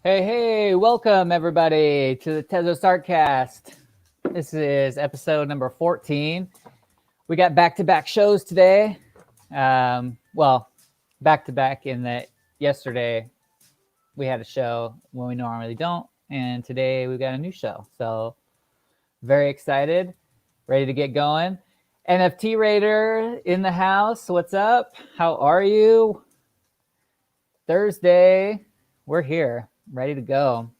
Hey, welcome everybody to the tezos-artcast. This is episode number 14. We got back-to-back shows today. Well, back-to-back in that yesterday we had a show when we normally don't, and today we got a new show. So very excited, ready to get going. NFT Raider in the house. What's up? How are you? Thursday, we're here, ready to go.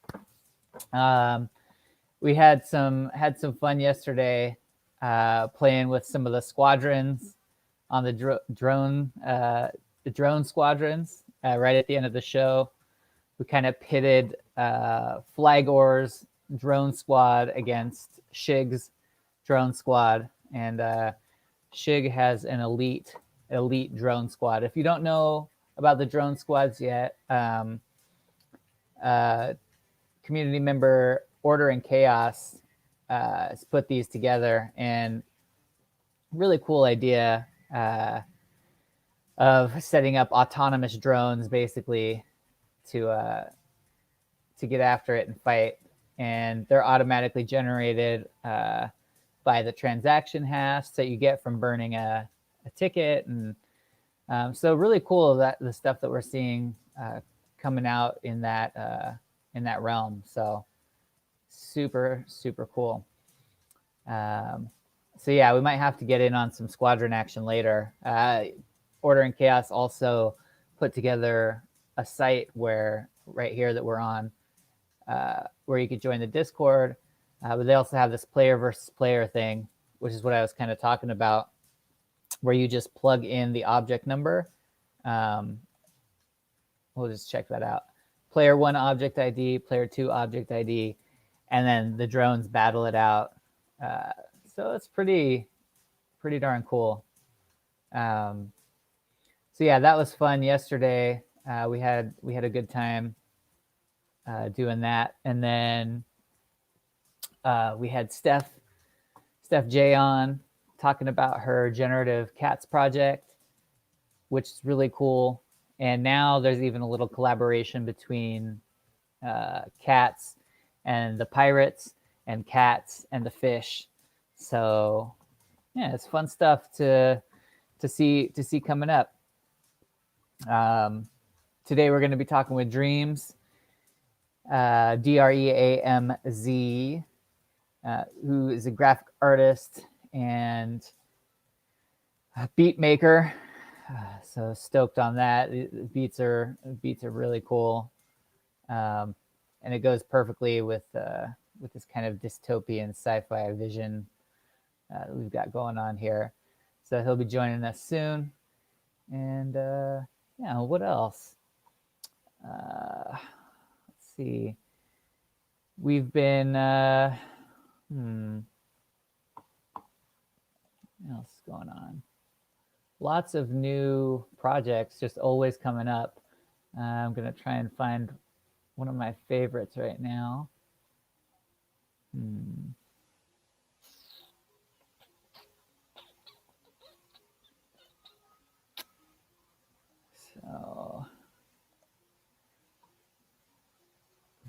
We had some fun yesterday playing with some of the squadrons on the drone squadrons. Right at the end of the show, we kind of pitted Flagor's drone squad against Shig's drone squad, and Shig has an elite drone squad. If you don't know about the drone squads yet, community member Order and Chaos has put these together, and really cool idea of setting up autonomous drones basically to get after it and fight. And they're automatically generated by the transaction hash that you get from burning a ticket. And so really cool that the stuff that we're seeing coming out in that realm. So super cool. So yeah, we might have to get in on some squadron action later. Order and Chaos also put together a site where right here that we're on, where you could join the Discord, but they also have this player versus player thing, which is what I was kind of talking about, where you just plug in the object number. We'll just check that out. Player 1 object ID, player 2 object ID, and then the drones battle it out. So it's pretty darn cool. So yeah, that was fun yesterday. We had a good time doing that, and then we had Steph J on talking about her generative cats project, which is really cool. And now there's even a little collaboration between cats and the pirates and cats and the fish. So yeah, it's fun stuff to see coming up. Today we're going to be talking with DREAMZ, DREAMZ, who is a graphic artist and a beat maker. So stoked on that. The beats are really cool, and it goes perfectly with this kind of dystopian sci-fi vision that we've got going on here. So he'll be joining us soon. And yeah, what else? Let's see. We've been what else is going on? Lots of new projects just always coming up. I'm going to try and find one of my favorites right now. So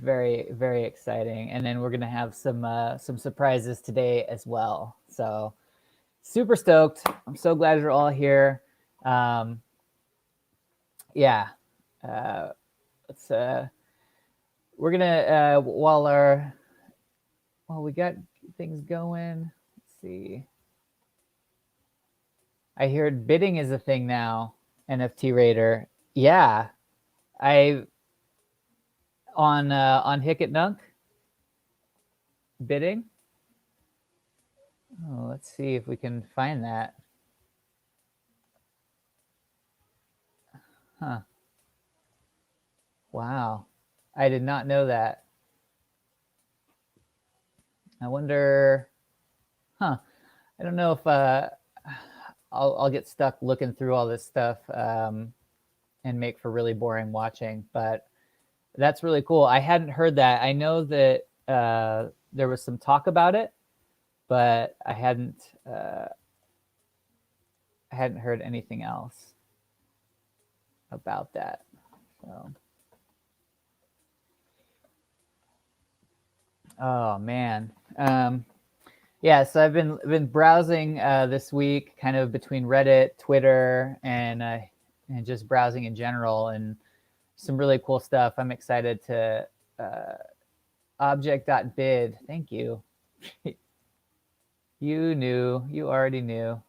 very exciting. And then we're going to have some surprises today as well. So super stoked. I'm so glad you're all here. Yeah. We're gonna while we got things going, let's see. I heard bidding is a thing now, NFT Raider. Yeah. I on Hicket Nunk bidding. Oh, let's see if we can find that. Huh. Wow. I did not know that. I wonder, I don't know if I'll get stuck looking through all this stuff and make for really boring watching, but that's really cool. I hadn't heard that. I know that there was some talk about it, but I hadn't heard anything else about that. So Oh man. Yeah, so I've been browsing this week, kind of between Reddit, Twitter, and just browsing in general, and some really cool stuff. I'm excited to object.bid. Thank you. You already knew.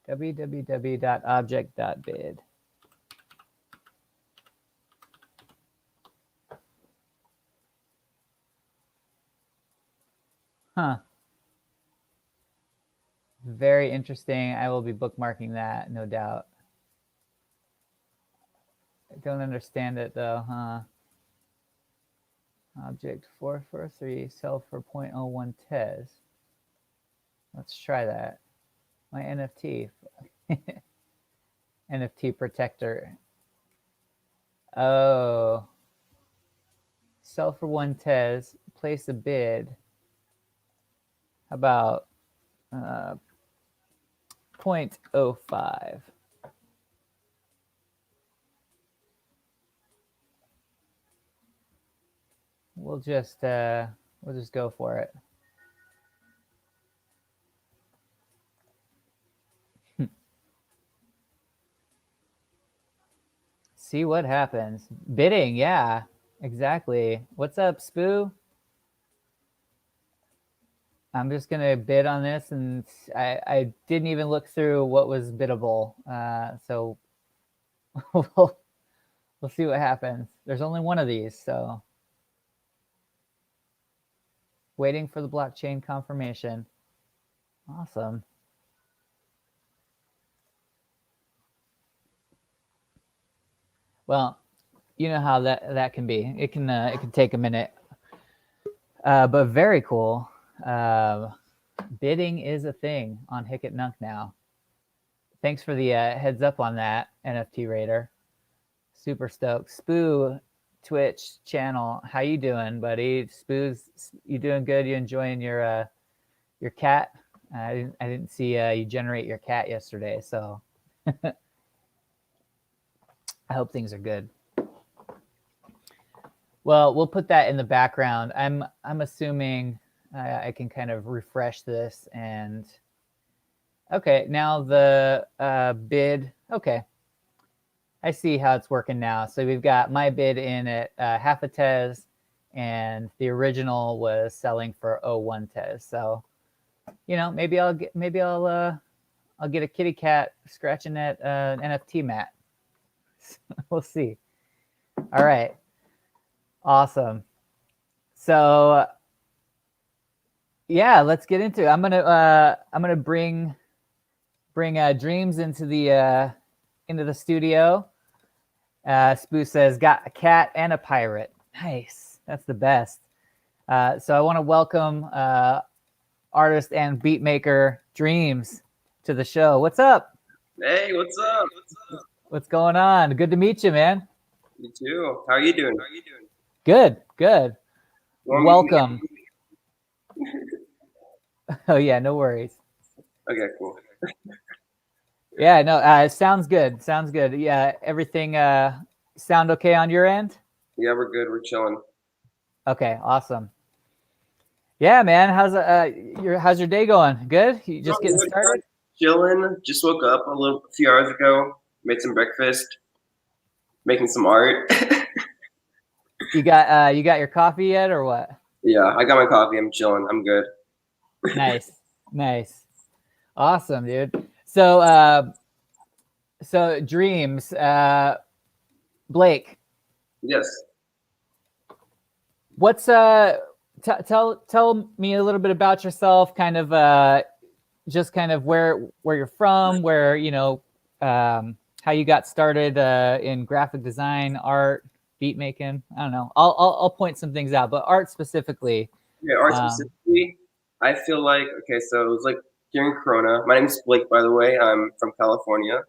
www.object.bid. Huh. Very interesting. I will be bookmarking that, no doubt. I don't understand it though, huh? Object 443 sell for 0.01 tes. Let's try that. My NFT. NFT protector. Oh. Sell for 1 tes. Place a bid. How about 0.05? We'll just go for it. See what happens. Bidding, yeah, exactly. What's up, Spoo? I'm just gonna bid on this, and I didn't even look through what was biddable, so we'll see what happens. There's only one of these, so waiting for the blockchain confirmation. Awesome. Well, you know how that can be. It can take a minute, but very cool. Bidding is a thing on Hicket Nunk now. Thanks for the heads up on that, NFT Raider. Super stoked. Spoo Twitch channel, how you doing, buddy? Spoo's, you doing good? You enjoying your cat? I didn't see you generate your cat yesterday, so I hope things are good. Well, we'll put that in the background. I'm assuming I can kind of refresh this, and okay, now the bid. Okay, I see how it's working now. So we've got my bid in at half a tes, and the original was selling for 0.01 tes. So, you know, maybe I'll get a kitty cat scratching that NFT mat. We'll see. All right, awesome. So yeah, let's get into it. I'm gonna bring DREAMZ into the studio. Spoo says, got a cat and a pirate. Nice. That's the best. So I want to welcome artist and beatmaker DREAMZ to the show. What's up? Hey, what's up? What's going on? Good to meet you, man. You too. How are you doing? Good. Welcome. Oh yeah, no worries. Okay, cool. Yeah, no, sounds good. Yeah, everything sound okay on your end? Yeah, we're good. We're chilling. Okay, awesome. Yeah, man, how's your day going? Good? You just getting started? Chilling. Just woke up a few hours ago. Made some breakfast. Making some art. You got your coffee yet, or what? Yeah, I got my coffee. I'm chilling. I'm good. Nice. Awesome, dude. So DREAMZ, Blake. Yes. What's tell me a little bit about yourself, kind of just kind of where you're from, where how you got started in graphic design, art, beat making. I don't know. I'll point some things out, but art specifically. Yeah, art specifically. I feel like so it was like during Corona. My name's Blake, by the way. I'm from California.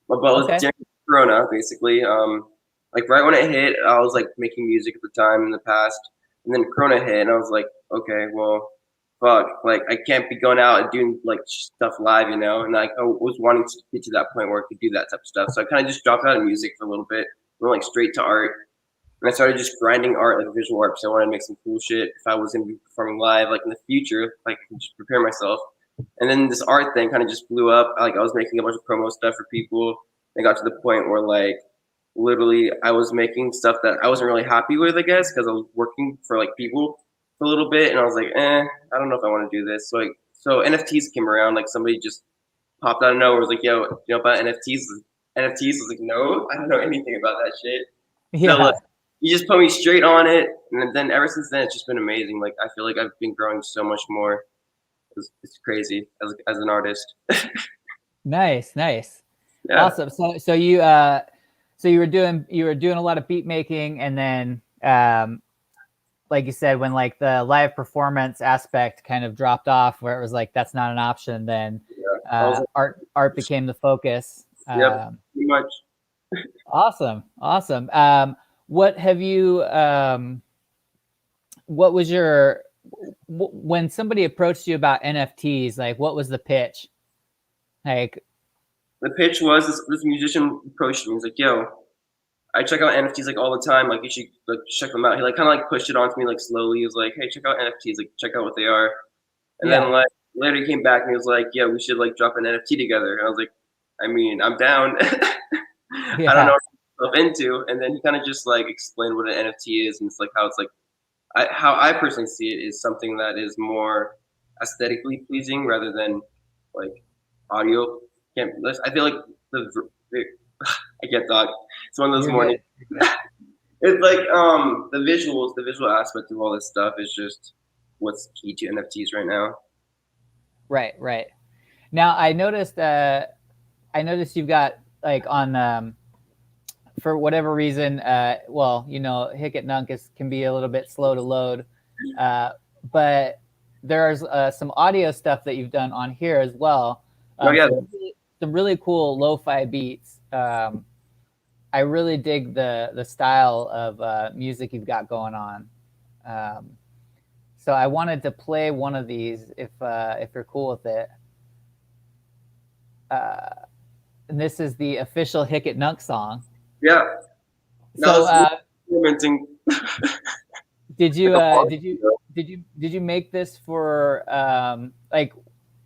But it was during Corona, basically. Like right when it hit, I was like making music at the time in the past, and then Corona hit, and I was like, okay, well, fuck, like I can't be going out and doing like stuff live, and like I was wanting to get to that point where I could do that type of stuff. So I kind of just dropped out of music for a little bit, went like straight to art, And I started just grinding art, like visual art, because I wanted to make some cool shit. If I was going to be performing live, like in the future, like I can just prepare myself. And then this art thing kind of just blew up. Like I was making a bunch of promo stuff for people. And got to the point where like literally I was making stuff that I wasn't really happy with, I guess, because I was working for like people for a little bit, and I was like, I don't know if I want to do this. So NFTs came around. Like somebody just popped out of nowhere, was like, yo, you know about NFTs? NFTs? I was like, no, I don't know anything about that shit. Yeah. So like, you just put me straight on it, and then ever since then, it's just been amazing. Like I feel like I've been growing so much more. It's crazy as an artist. Nice. Yeah. Awesome. So you were doing a lot of beat making, and then like you said, when like the live performance aspect kind of dropped off, where it was like that's not an option, then art became the focus. Yep, pretty much. Awesome. What have you? What was your when somebody approached you about NFTs? Like, what was the pitch? Like, the pitch was this musician approached me. He's like, "Yo, I check out NFTs like all the time. Like, you should like check them out." He like kind of like pushed it onto me like slowly. He was like, "Hey, check out NFTs. Like, check out what they are." And then like later he came back and he was like, "Yeah, we should like drop an NFT together." And I was like, "I mean, I'm down." I don't know what I'm into. And then he kind of just like explained what an NFT is, and it's like how it's like how I personally see it is something that is more aesthetically pleasing rather than like audio. I feel like I get dog. It's one of those mornings. It's like the visual aspect of all this stuff is just what's key to NFTs right now. Right. Now I noticed you've got like on for whatever reason, well, you know, Hicket Nunk can be a little bit slow to load, but there's some audio stuff that you've done on here as well. Some really cool lo-fi beats. I really dig the style of music you've got going on. So I wanted to play one of these if you're cool with it. And this is the official Hicket Nunk song. Yeah. So did you make this for like,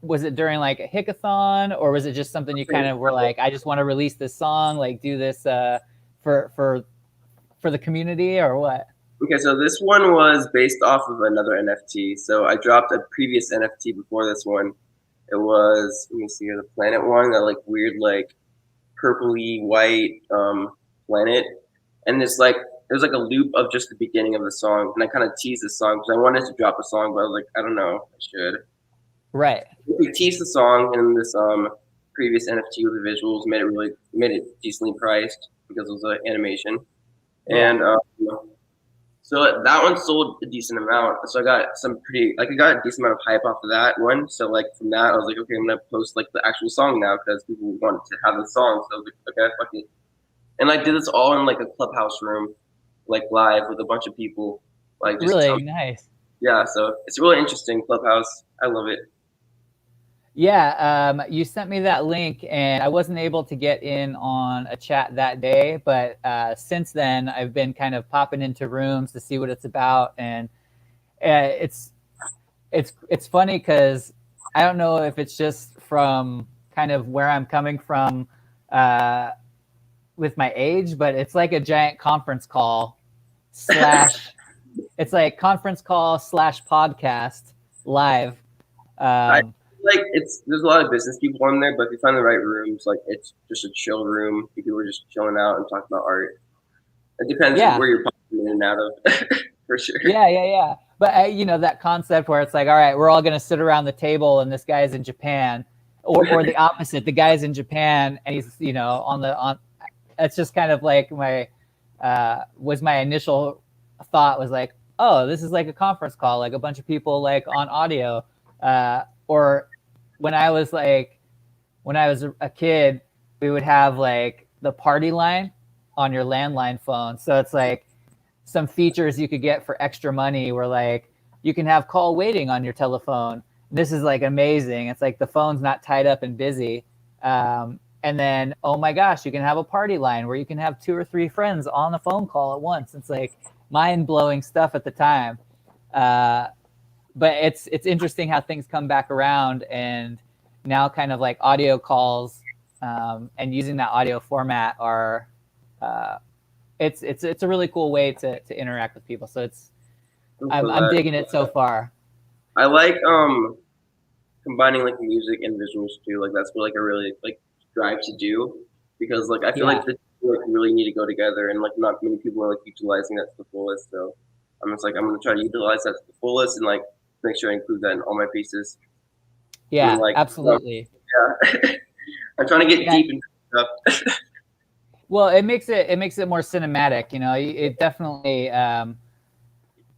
was it during like a hackathon, or was it just something you kind of were like, I just want to release this song, like do this for the community, or what? Okay, so this one was based off of another NFT. So I dropped a previous NFT before this one. It was, let me see here, the planet one, that like weird like purpley white planet, and there's like a loop of just the beginning of the song, and I kind of teased the song because I wanted to drop a song, but I was like, I don't know, I should. Right. We teased the song in this previous NFT with the visuals, made it decently priced because it was an animation, and so that one sold a decent amount. So I got I got a decent amount of hype off of that one. So like from that, I was like, okay, I'm gonna post like the actual song now because people wanted to have the song. So I was like, okay, fuck it. And I did this all in like a clubhouse room, like live with a bunch of people. Like just really nice. Yeah, so it's really interesting. Clubhouse, I love it. Yeah, you sent me that link, and I wasn't able to get in on a chat that day, but since then I've been kind of popping into rooms to see what it's about, and it's funny because I don't know if it's just from kind of where I'm coming from with my age, but it's like a giant conference call slash it's like conference call slash podcast live. Like there's a lot of business people on there, but if you find the right rooms, like it's just a chill room. People are just chilling out and talking about art. It depends where you're popping in and out of, for sure. Yeah. But you know, that concept where it's like, all right, we're all gonna sit around the table, and this guy's in Japan, or the opposite, the guy's in Japan and he's, you know, on. It's just kind of like my initial thought was like, oh, this is like a conference call, like a bunch of people like on audio, or when I was a kid, we would have like the party line on your landline phone. So it's like some features you could get for extra money where like you can have call waiting on your telephone. This is like amazing. It's like the phone's not tied up and busy. And then, oh my gosh, you can have a party line where you can have 2 or 3 friends on a phone call at once. It's like mind-blowing stuff at the time. But it's interesting how things come back around, and now kind of like audio calls and using that audio format are it's a really cool way to interact with people. So I'm digging it so far. I like combining like music and visuals too. Like that's what like I really like strive to do, because like I feel like the two like really need to go together, and like not many people are like utilizing that to the fullest. So I'm just like I'm gonna try to utilize that to the fullest and like make sure I include that in all my pieces. Yeah, then, like, absolutely. Yeah, I'm trying to get deep into stuff. Well, it makes it more cinematic. You know, it definitely.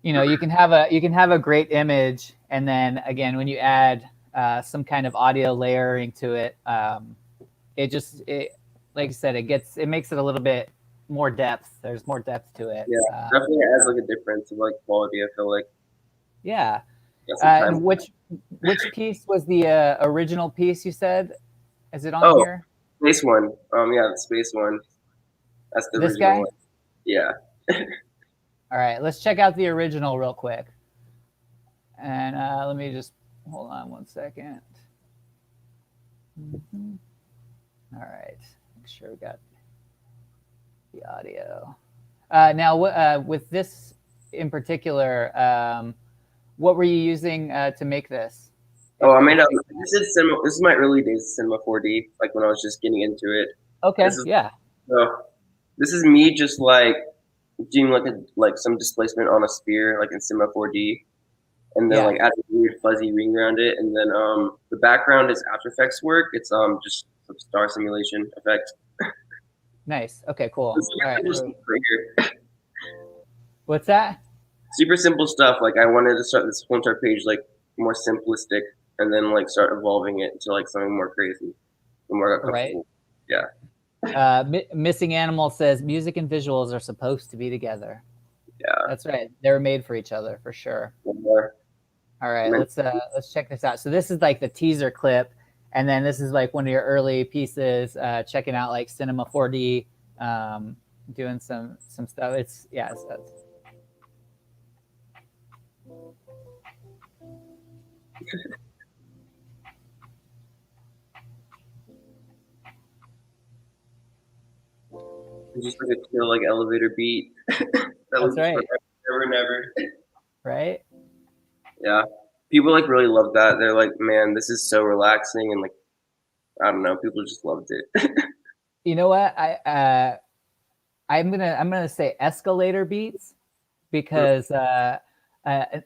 You know, you can have a great image, and then again, when you add some kind of audio layering to it, it like I said, it makes it a little bit more depth. There's more depth to it. Yeah, definitely adds like a difference of like quality, I feel like. Yeah. And which piece was the original piece you said? Is it on here? Space one. Yeah, the space one. That's the this original guy? one. Yeah. All right, let's check out the original real quick. And let me just hold on one second. Mm-hmm. All right, make sure we got the audio. Now, with this in particular, what were you using to make this? I made this is my early days of Cinema 4D, like when I was just getting into it. Okay, So this is me just like doing like some displacement on a sphere, like in Cinema 4D, and then like adding weird fuzzy ring around it, and then the background is After Effects work. It's just some star simulation effects. Nice. Okay, cool. All right. What's that? Super simple stuff. Like I wanted to start this Flowchart page like more simplistic, and then like start evolving it into like something more crazy, more comfortable. Yeah. Missing Animal says music and visuals are supposed to be together. Yeah, that's right. They're made for each other for sure. Yeah. All right, let's check this out. So this is like the teaser clip, and then this is like one of your early pieces. Checking out like Cinema 4D, doing some stuff. It's It's just like a chill like elevator beat. That's right. Never. Right? Yeah. People like really love that. They're like, man, this is so relaxing, and like I don't know, people just loved it. You know what? I'm gonna say escalator beats, because an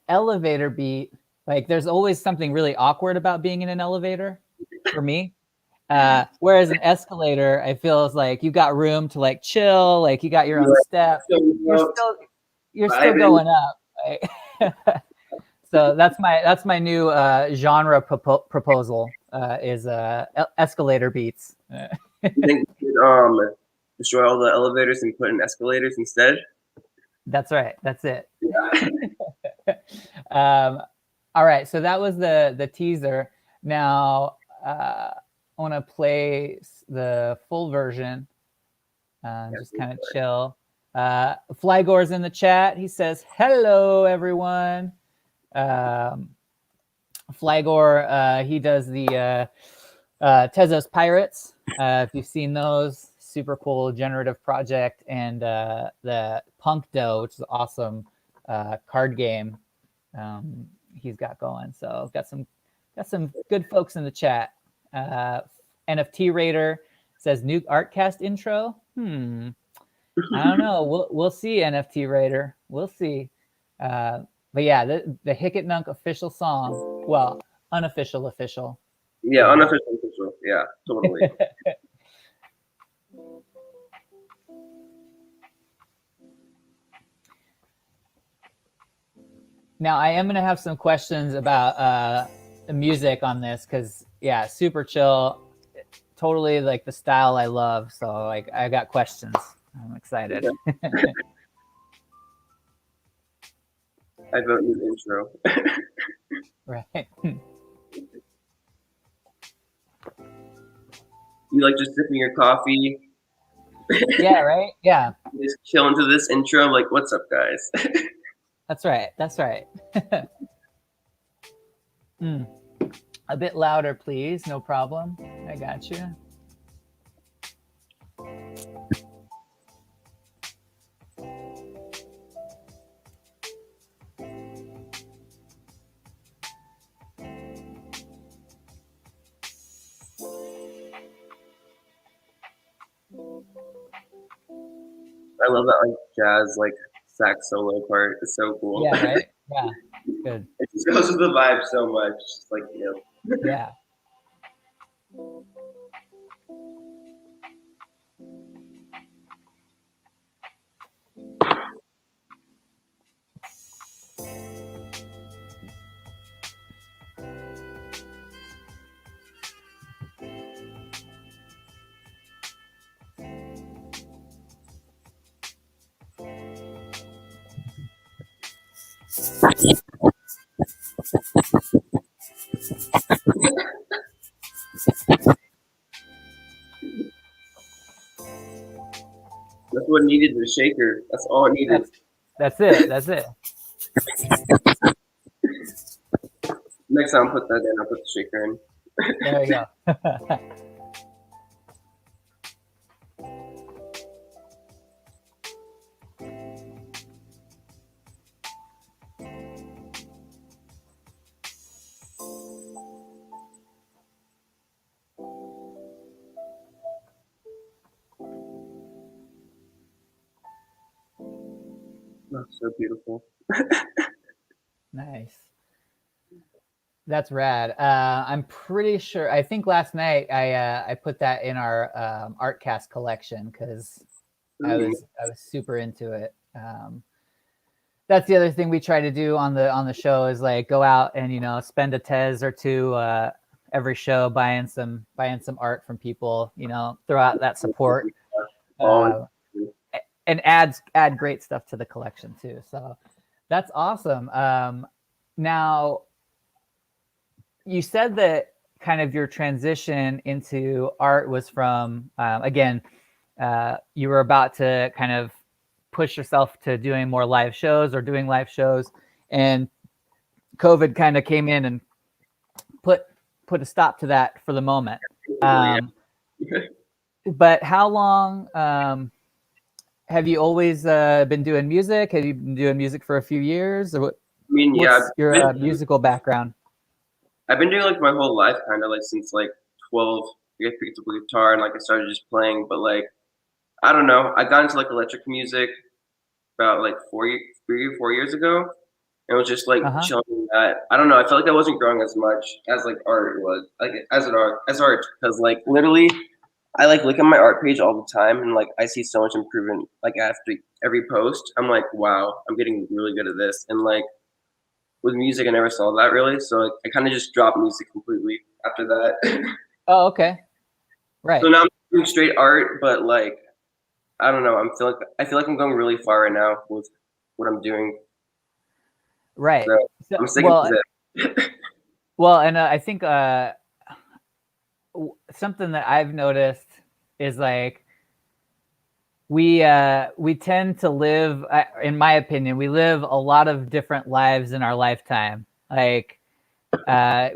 elevator beat, like there's always something really awkward about being in an elevator for me. Whereas an escalator, I feel is like you got room to like chill, like you got your own step. You're still going up. Right? So that's my new genre proposal is escalator beats. You think you could destroy all the elevators and put in escalators instead? That's right. That's it. Yeah. All right. So that was the teaser. Now I want to play the full version. Just kind of chill. Flygor's in the chat. He says, "Hello, everyone." Flygor, he does the Tezos Pirates. If you've seen those, super cool generative project, and the Punkdo, which is an awesome card game he's got going. So got some good folks in the chat. NFT Raider says new Artcast intro. I don't know. We'll see, NFT Raider. We'll see. But yeah, the Hickett Nunk official song. Well, unofficial official. Yeah, unofficial official. Yeah, totally. Now I am gonna have some questions about the music on this, because yeah, super chill, totally like the style I love. So like I got questions. I'm excited. I vote new intro. Right. you like just sipping your coffee. Yeah, right. Yeah, Just chilling to this intro, like, what's up, guys? that's right. That's right. A bit louder, please. No problem. I got you. I love that like jazz like sax solo part. It's so cool. Yeah, right. Yeah, good. It just goes with the vibe so much. Just like Yeah. That's what needed, the shaker. That's all it needed. That's it. That's it. Next time I'll put that in, I'll put the shaker in. There you go. Oh, so beautiful. Nice. That's rad. I'm pretty sure. I think last night I put that in our Artcast collection because I was super into it. That's the other thing we try to do on the show is like go out and spend a tez or two every show buying some art from people. Throw out that support. And add great stuff to the collection too. So that's awesome. Now, you said that kind of your transition into art was from, again, you were about to kind of push yourself to doing more live shows or doing live shows, and COVID kind of came in and put a stop to that for the moment. But how long have you always been doing music? Have you been doing music for a few years? Or what's your musical background? I've been doing like my whole life, kind of like since like 12. I picked up a guitar and like I started just playing. But like, I don't know. I got into like electric music about like 3 or 4 years ago. And it was just like chilling that. I don't know. I felt like I wasn't growing as much as like art was, like as art, because like literally, I like look at my art page all the time and like I see so much improvement like after every post. I'm like, wow, I'm getting really good at this. And like with music, I never saw that really. So like, I kind of just dropped music completely after that. Oh, okay. Right. So now I'm doing straight art, but like I don't know. I feel like I'm going really far right now with what I'm doing. Right. So I'm sticking to it. Well, and I think something that I've noticed is like we tend to live, in my opinion, we live a lot of different lives in our lifetime. Like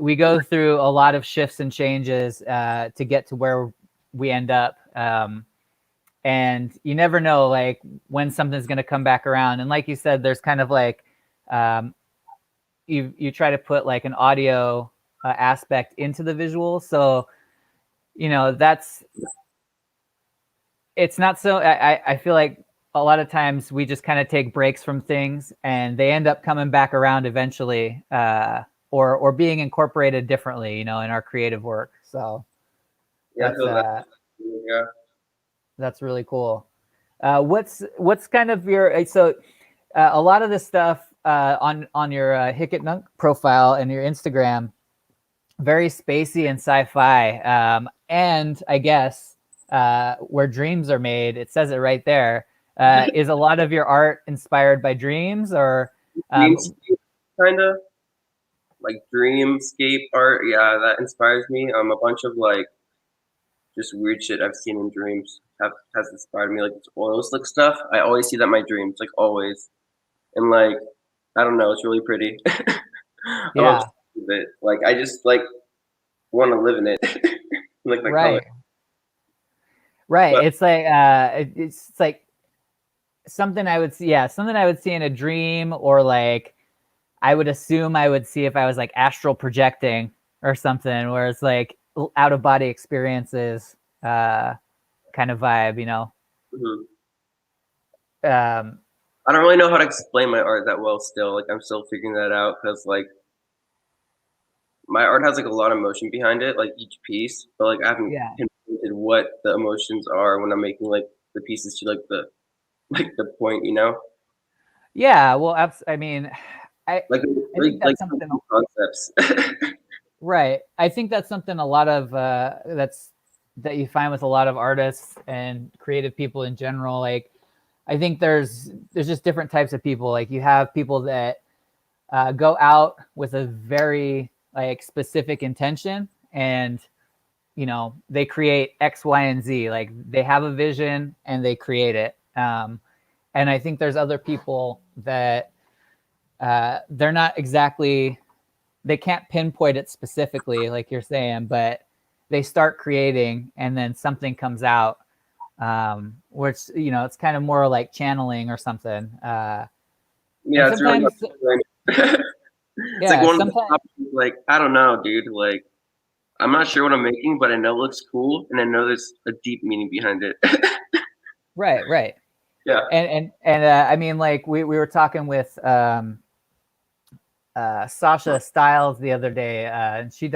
we go through a lot of shifts and changes to get to where we end up. And you never know like when something's going to come back around. And like you said, there's kind of like you try to put like an audio aspect into the visual. So, it's not so, I feel like a lot of times we just kind of take breaks from things and they end up coming back around eventually or being incorporated differently, in our creative work. So that's really cool. What's kind of your, so a lot of this stuff on your Hickett Nunk profile and your Instagram, very spacey and sci-fi. And I guess where dreams are made, it says it right there. Is a lot of your art inspired by dreams or kind of like dreamscape art? Yeah, that inspires me. A bunch of like just weird shit I've seen in dreams has inspired me. Like this oil slick stuff, I always see that in my dreams, like always. And like, I don't know, it's really pretty. I'm Yeah. obsessed with it. Like I just like want to live in it. Like my color. Right. But It's like it's like something I would see. Yeah, something I would see in a dream, or like I would assume I would see if I was like astral projecting or something, where it's like out of body experiences, kind of vibe, you know. mhm. Um, I don't really know how to explain my art that well still. Like I'm still figuring that out because like my art has like a lot of emotion behind it, like each piece, but like I haven't yeah. pinpointed what the emotions are when I'm making like the pieces to like the the point, you know? Yeah. Well, I mean, I Like I think like that's something. concepts. Right. I think that's something a lot of that you find with a lot of artists and creative people in general. Like, I think there's just different types of people. Like, you have people that go out with a very like specific intention, and you know they create X, Y, and Z. Like, they have a vision and they create it. And I think there's other people that they're not exactly, they can't pinpoint it specifically like you're saying, but they start creating and then something comes out, which, you know, it's kind of more like channeling or something. And Yeah, it's really sometimes, hard to explain. It's like yeah, one of the sometimes, options, like I don't know, dude. Like I'm not sure what I'm making, but I know it looks cool, and I know there's a deep meaning behind it. right. Yeah. And I mean, like we were talking with Sasha Styles the other day, and she's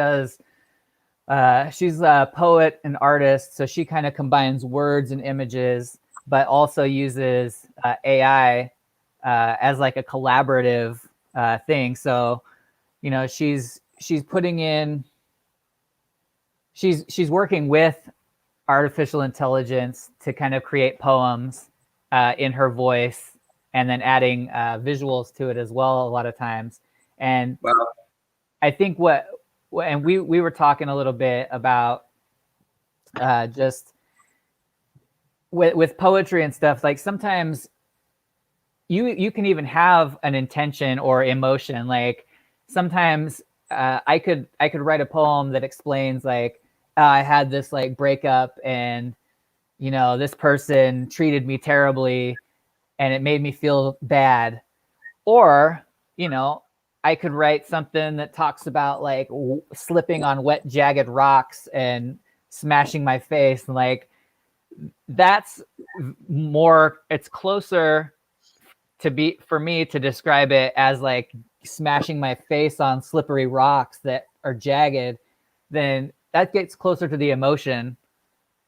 a poet and artist, so she kind of combines words and images, but also uses AI as like a collaborative thing. So, you know, she's putting in, she's working with artificial intelligence to kind of create poems in her voice, and then adding visuals to it as well a lot of times. And Wow. I think and we were talking a little bit about just with poetry and stuff. Like, sometimes you can even have an intention or emotion. Like, sometimes I could write a poem that explains like, I had this like breakup, and you know this person treated me terribly and it made me feel bad. Or, you know, I could write something that talks about like slipping on wet, jagged rocks and smashing my face. And like, that's more, it's closer to be for me to describe it as like smashing my face on slippery rocks that are jagged. Then that gets closer to the emotion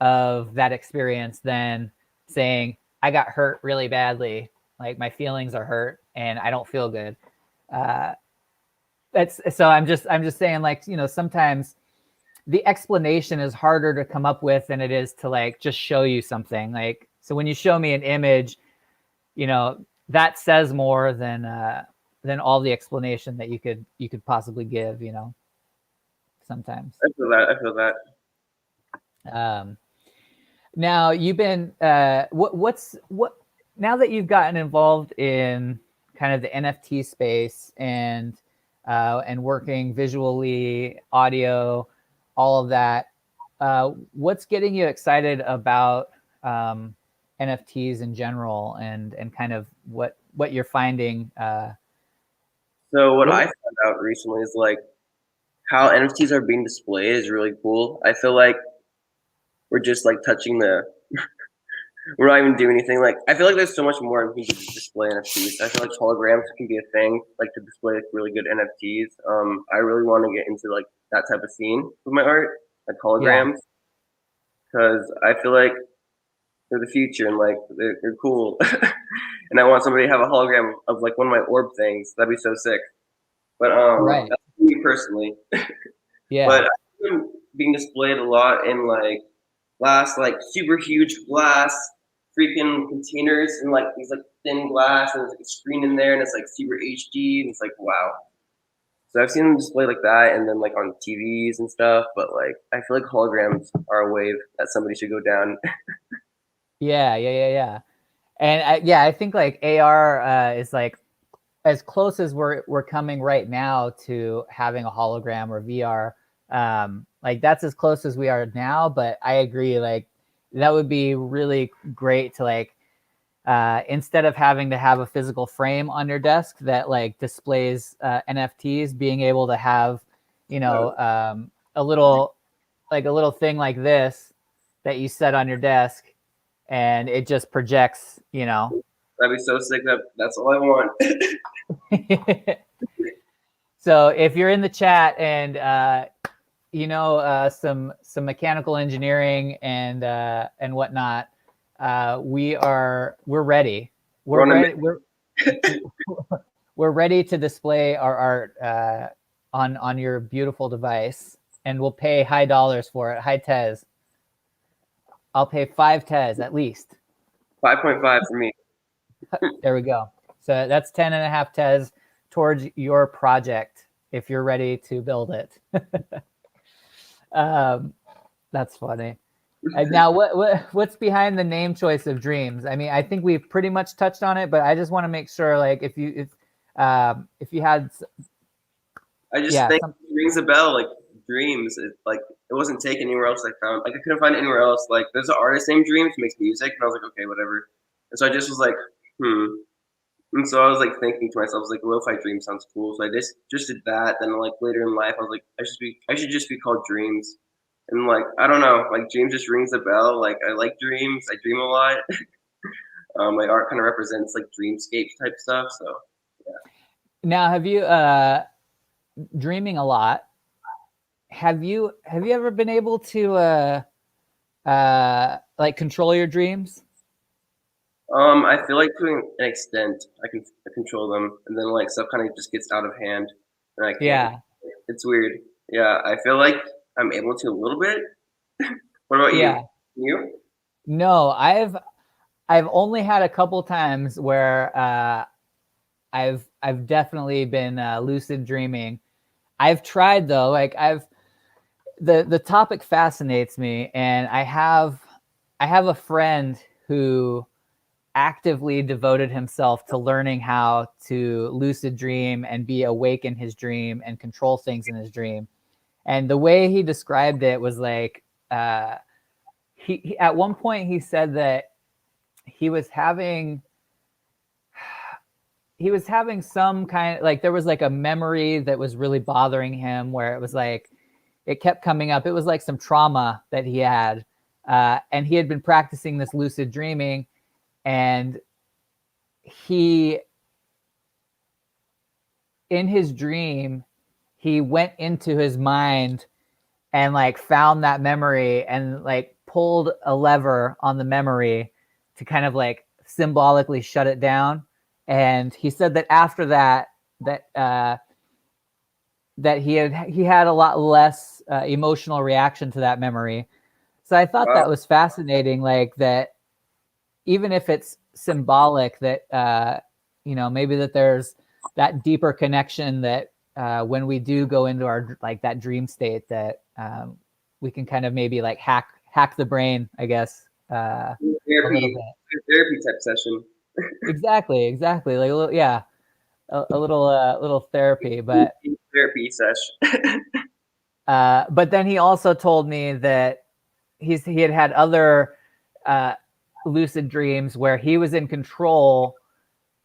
of that experience than saying, I got hurt really badly. Like, my feelings are hurt and I don't feel good. Uh, that's so I'm just saying, like, you know, sometimes the explanation is harder to come up with than it is to like just show you something. Like, so when you show me an image, you know, that says more than all the explanation that you could possibly give, you know, sometimes. I feel that. I feel that. um Now you've been what now that you've gotten involved in kind of the NFT space and working visually, audio, all of that. What's getting you excited about NFTs in general, and kind of what you're finding? So what What? I found out recently is like how NFTs are being displayed is really cool. I feel like we're just like touching the we're not even doing anything. Like I feel like there's so much more we can display NFTs. I feel like holograms can be a thing, like to display like, really good NFTs. I really want to get into like that type of scene with my art, like Yeah, holograms, because I feel like they're the future and like they're cool. And I want somebody to have a hologram of like one of my orb things. That'd be so sick. But right. that's me personally. Yeah, But I've been being displayed a lot in like glass, like super huge glass freaking containers and like these like thin glass and there's like a screen in there and it's like super HD and it's like wow. So I've seen them displayed like that, and then like on TVs and stuff. But like, I feel like holograms are a wave that somebody should go down. Yeah. And I think like AR is like as close as we're coming right now to having a hologram or VR. Like that's as close as we are now. But I agree, like that would be really great to like instead of having to have a physical frame on your desk that like displays NFTs, being able to have, you know, a little thing like this that you set on your desk, and it just projects, you know. That'd be so sick. That's all I want. So if you're in the chat and you know some mechanical engineering and whatnot, we're ready. We're ready to display our art on your beautiful device, and we'll pay high dollars for it. High tez. I'll pay 5 tez at least. 5.5 for me. There we go. So that's 10.5 tez towards your project if you're ready to build it. That's funny. And now, what's behind the name choice of DREAMZ? I mean, I think we've pretty much touched on it, but I just want to make sure, like, if you had, I just think it rings a bell. Like DREAMZ, it wasn't taken anywhere else. I found like I couldn't find it anywhere else. Like there's an artist named DREAMZ who makes music, and I was like, okay, whatever. And so I just was like, And so I was like thinking to myself, I was like, lo-fi dream sounds cool. So I just did that. Then like later in life, I was like, I should just be called DREAMZ. And like I don't know, like DREAMZ just rings a bell. Like I like dreams. I dream a lot. My art kind of represents like dreamscape type stuff. So yeah. Now, have you dreaming a lot? Have you ever been able to like control your dreams? I feel like to an extent I can control them, and then like stuff kind of just gets out of hand, and I can't. Yeah, it's weird. Yeah, I feel like I'm able to a little bit. What about you? You? No, I've only had a couple times where I've definitely been lucid dreaming. I've tried though, like the topic fascinates me, and I have a friend who actively devoted himself to learning how to lucid dream and be awake in his dream and control things in his dream. And the way he described it was like he at one point he said that he was having some kind of like, there was like a memory that was really bothering him, where it was like it kept coming up. It was like some trauma that he had, and he had been practicing this lucid dreaming, and he, in his dream, he went into his mind and like found that memory and like pulled a lever on the memory to kind of like symbolically shut it down. And he said that after that he had a lot less emotional reaction to that memory. So I thought that was fascinating, like that even if it's symbolic, that you know, maybe that there's that deeper connection that when we do go into our like that dream state, that we can kind of maybe like hack the brain, I guess. Therapy type session. Exactly. Like a little, yeah, a little therapy, but therapy session. But then he also told me that he had other lucid dreams where he was in control,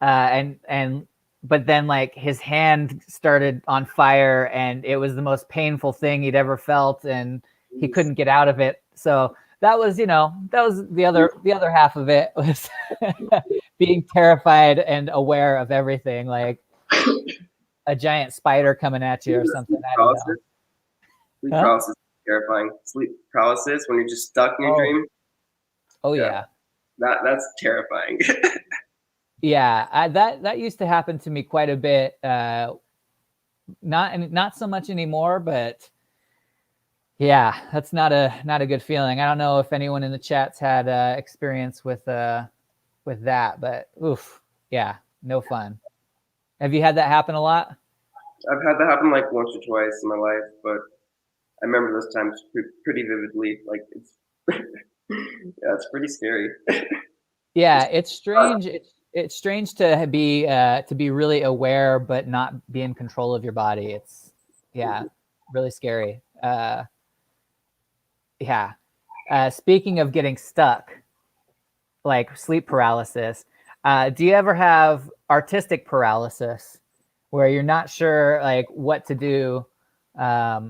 but then like his hand started on fire, and it was the most painful thing he'd ever felt, and he couldn't get out of it. So that was, you know, that was the other half of it, was being terrified and aware of everything, like a giant spider coming at you or something. I don't know. Sleep paralysis is terrifying. Sleep paralysis when you're just stuck in your dream. Oh yeah. That's terrifying. Yeah, that used to happen to me quite a bit. Not so much anymore, but yeah, that's not a good feeling. I don't know if anyone in the chat's had experience with that, but oof, yeah, no fun. Have you had that happen a lot? I've had that happen like once or twice in my life, but I remember those times pretty vividly. Like it's yeah, it's pretty scary. Yeah, it's strange. It's strange to be really aware but not be in control of your body. It's really scary. Yeah. Speaking of getting stuck, like sleep paralysis, do you ever have artistic paralysis where you're not sure like what to do? I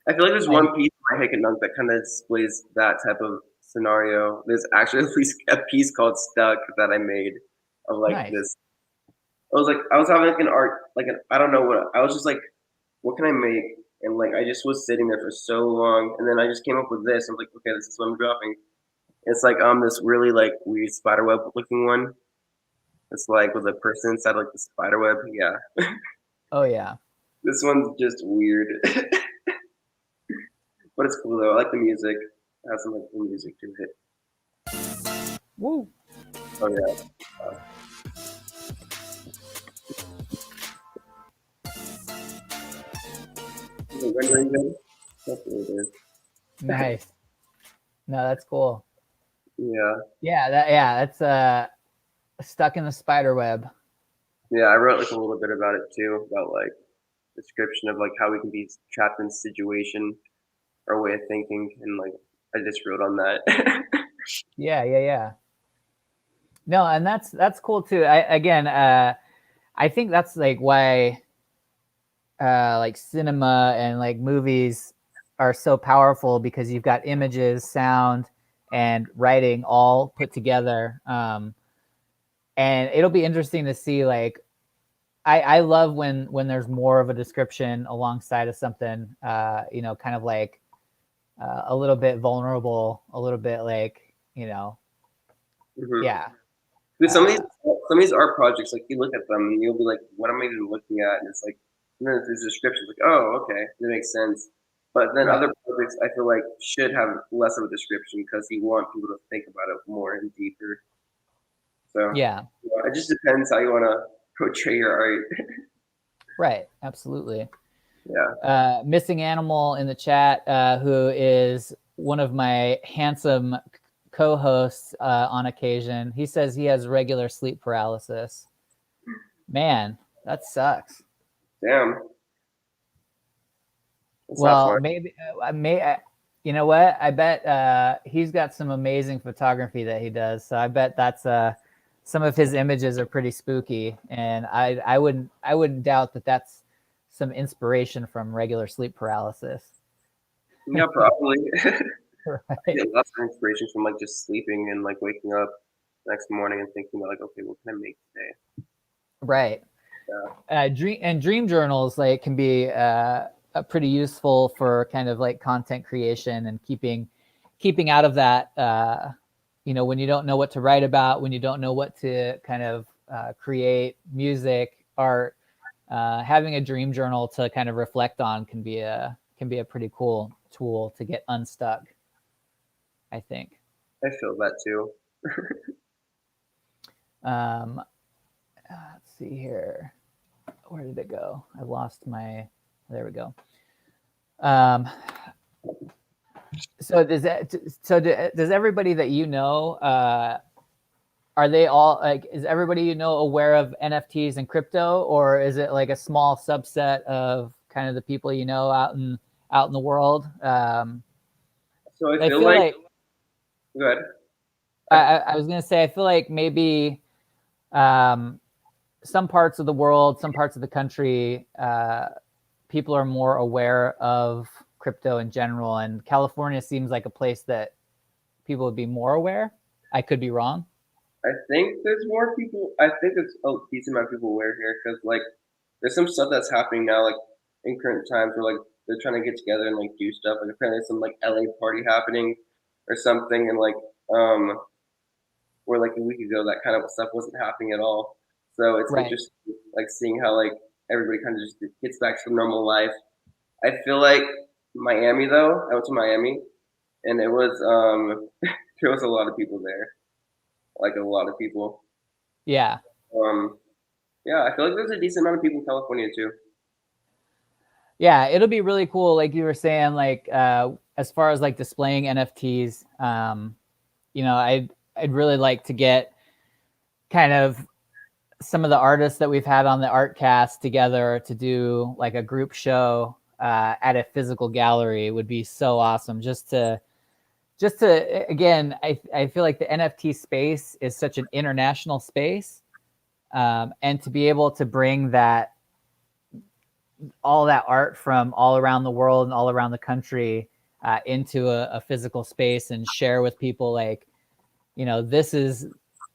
feel like there's one piece of my Hikenunk that kind of displays that type of scenario. There's actually at least a piece called Stuck that I made of like Nice. this. I was having like an art, like I don't know what, I was just like, what can I make? And like, I just was sitting there for so long. And then I just came up with this. I'm like, okay, this is what I'm dropping. It's like, this really like weird spiderweb looking one. It's like with a person inside like the spiderweb. Yeah. Oh yeah. This one's just weird. But it's cool though. I like the music. It has some like cool music to it. Woo. Oh yeah. Is it rendering good? That's what it is. Nice. No, that's cool. Yeah. Yeah, that's stuck in the spider web. Yeah, I wrote like a little bit about it too, about like description of like how we can be trapped in a situation, our way of thinking, and like I just wrote on that. Yeah. No, and that's cool too. I think that's like why like cinema and like movies are so powerful, because you've got images, sound, and writing all put together. And it'll be interesting to see like I love when there's more of a description alongside of something, kind of like a little bit vulnerable, a little bit like, Mm-hmm. yeah. Dude, some of these art projects, like you look at them and you'll be like, what am I even looking at? And it's like, and then there's descriptions like, oh, okay, that makes sense. But then other projects, I feel like should have less of a description because you want people to think about it more and deeper. So Yeah. it just depends how you want to portray your art. Right. Absolutely. Yeah. Missing Animal in the chat, who is one of my handsome co-hosts on occasion. He says he has regular sleep paralysis. Man, that sucks. Damn. That's well, maybe you know what? I bet he's got some amazing photography that he does. So I bet that's some of his images are pretty spooky, and I wouldn't doubt that that's some inspiration from regular sleep paralysis. Yeah, probably. Right. I get lots of inspiration from like just sleeping and like waking up next morning and thinking about like, okay, what can I make today? Right. Yeah. Dream journals like can be pretty useful for kind of like content creation and keeping out of that. When you don't know what to write about, when you don't know what to kind of create music, art, having a dream journal to kind of reflect on can be a pretty cool tool to get unstuck, I think. I feel that too. Let's see here. Where did it go? I lost my. There we go. So does everybody that you know, are they all like, is everybody you know aware of NFTs and crypto, or is it like a small subset of kind of the people you know out in the world? So I feel like go ahead. I was gonna say I feel like maybe some parts of the world, some parts of the country, people are more aware of crypto in general, and California seems like a place that people would be more aware. I could be wrong. I think there's more people. I think there's a decent amount of people aware here because like there's some stuff that's happening now, like in current times where like they're trying to get together and like do stuff. Like apparently some like LA party happening or something, and like where like a week ago that kind of stuff wasn't happening at all. So it's interesting, like seeing how like everybody kind of just gets back to normal life. I feel like Miami though. I went to Miami, and it was there was a lot of people there, like a lot of people. Yeah. Yeah, I feel like there's a decent amount of people in California too. Yeah, it'll be really cool. Like you were saying, like as far as like displaying NFTs, you know, I'd really like to get kind of some of the artists that we've had on the Artcast together to do like a group show at a physical gallery would be so awesome. Just to again, I feel like the NFT space is such an international space, and to be able to bring that all that art from all around the world and all around the country into a physical space and share with people, like, you know, this is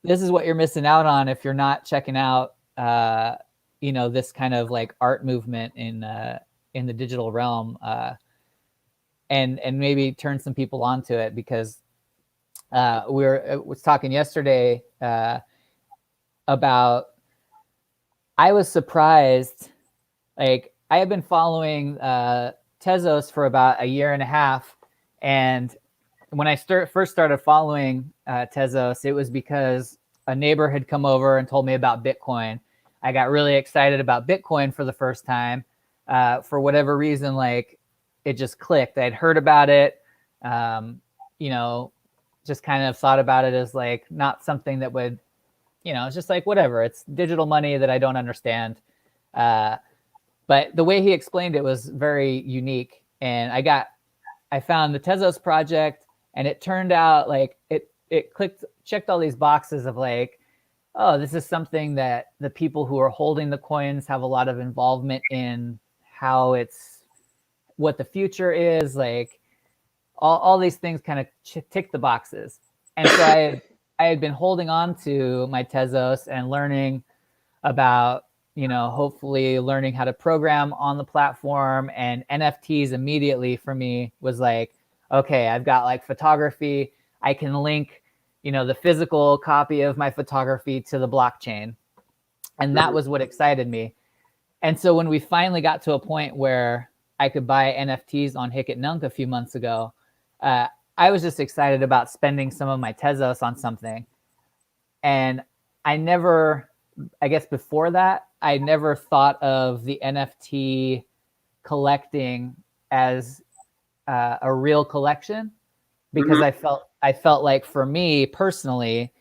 what you're missing out on if you're not checking out you know, this kind of like art movement in the digital realm, and maybe turn some people onto it, because was talking yesterday about, I was surprised, like I have been following Tezos for about a year and a half, and when I first started following Tezos, it was because a neighbor had come over and told me about Bitcoin. I got really excited about Bitcoin for the first time. For whatever reason, like it just clicked. I'd heard about it, you know, just kind of thought about it as like not something that would, you know, it's just like whatever. It's digital money that I don't understand. But the way he explained it was very unique, and I found the Tezos project, and it turned out like it checked all these boxes of like, oh, this is something that the people who are holding the coins have a lot of involvement in, how what the future is, like all these things kind of tick the boxes. And so I had been holding on to my Tezos and learning about, you know, hopefully learning how to program on the platform, and NFTs immediately for me was like, okay, I've got like photography. I can link, you know, the physical copy of my photography to the blockchain. And that was what excited me. And so when we finally got to a point where I could buy NFTs on Hic et Nunc a few months ago, I was just excited about spending some of my Tezos on something. And I guess before that, I never thought of the NFT collecting as a real collection, because I felt like for me personally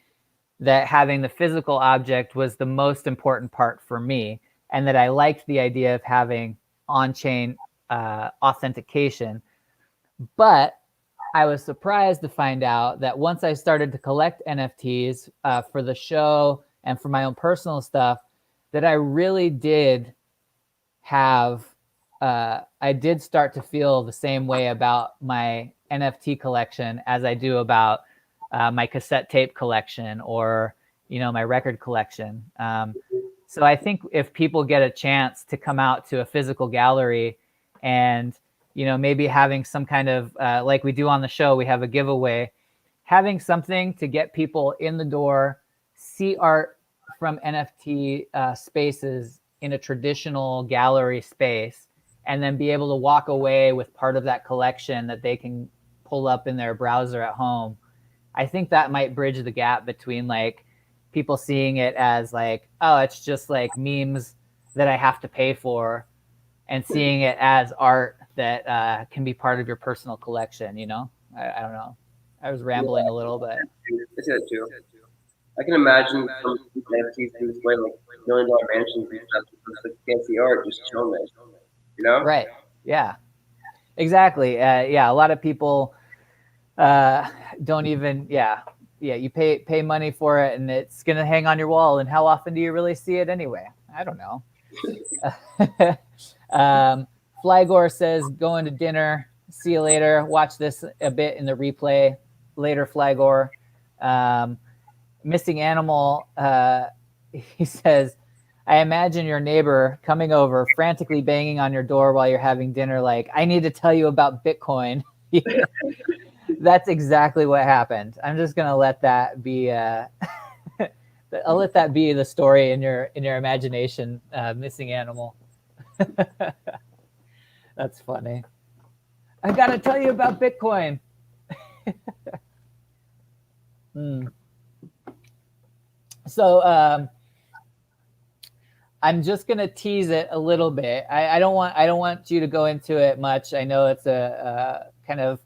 that having the physical object was the most important part for me, and that I liked the idea of having on-chain authentication. But I was surprised to find out that once I started to collect NFTs for the show and for my own personal stuff, that I really did have, I did start to feel the same way about my NFT collection as I do about my cassette tape collection, or, you know, my record collection. So I think if people get a chance to come out to a physical gallery, and, you know, maybe having some kind of, like we do on the show, we have a giveaway, having something to get people in the door, see art from NFT spaces in a traditional gallery space, and then be able to walk away with part of that collection that they can pull up in their browser at home. I think that might bridge the gap between like people seeing it as like, oh, it's just like memes that I have to pay for, and seeing it as art that can be part of your personal collection, you know? I don't know. I was rambling a little, but I see that too. I can imagine some NFTs being displayed like $1 million mansions and stuff, just like fancy art, just chilling there. You know? right. Yeah, exactly. Yeah, a lot of people don't even, yeah, you pay money for it, and it's going to hang on your wall. And how often do you really see it anyway? I don't know. Flygore says, going to dinner. See you later. Watch this a bit in the replay later, Flygore. Missing Animal, he says, I imagine your neighbor coming over, frantically banging on your door while you're having dinner, like, I need to tell you about Bitcoin. That's exactly what happened. I'm just gonna let that be. I'll let that be the story in your imagination. Missing Animal. That's funny. I gotta tell you about Bitcoin. So I'm just gonna tease it a little bit. I don't want you to go into it much. I know it's a kind of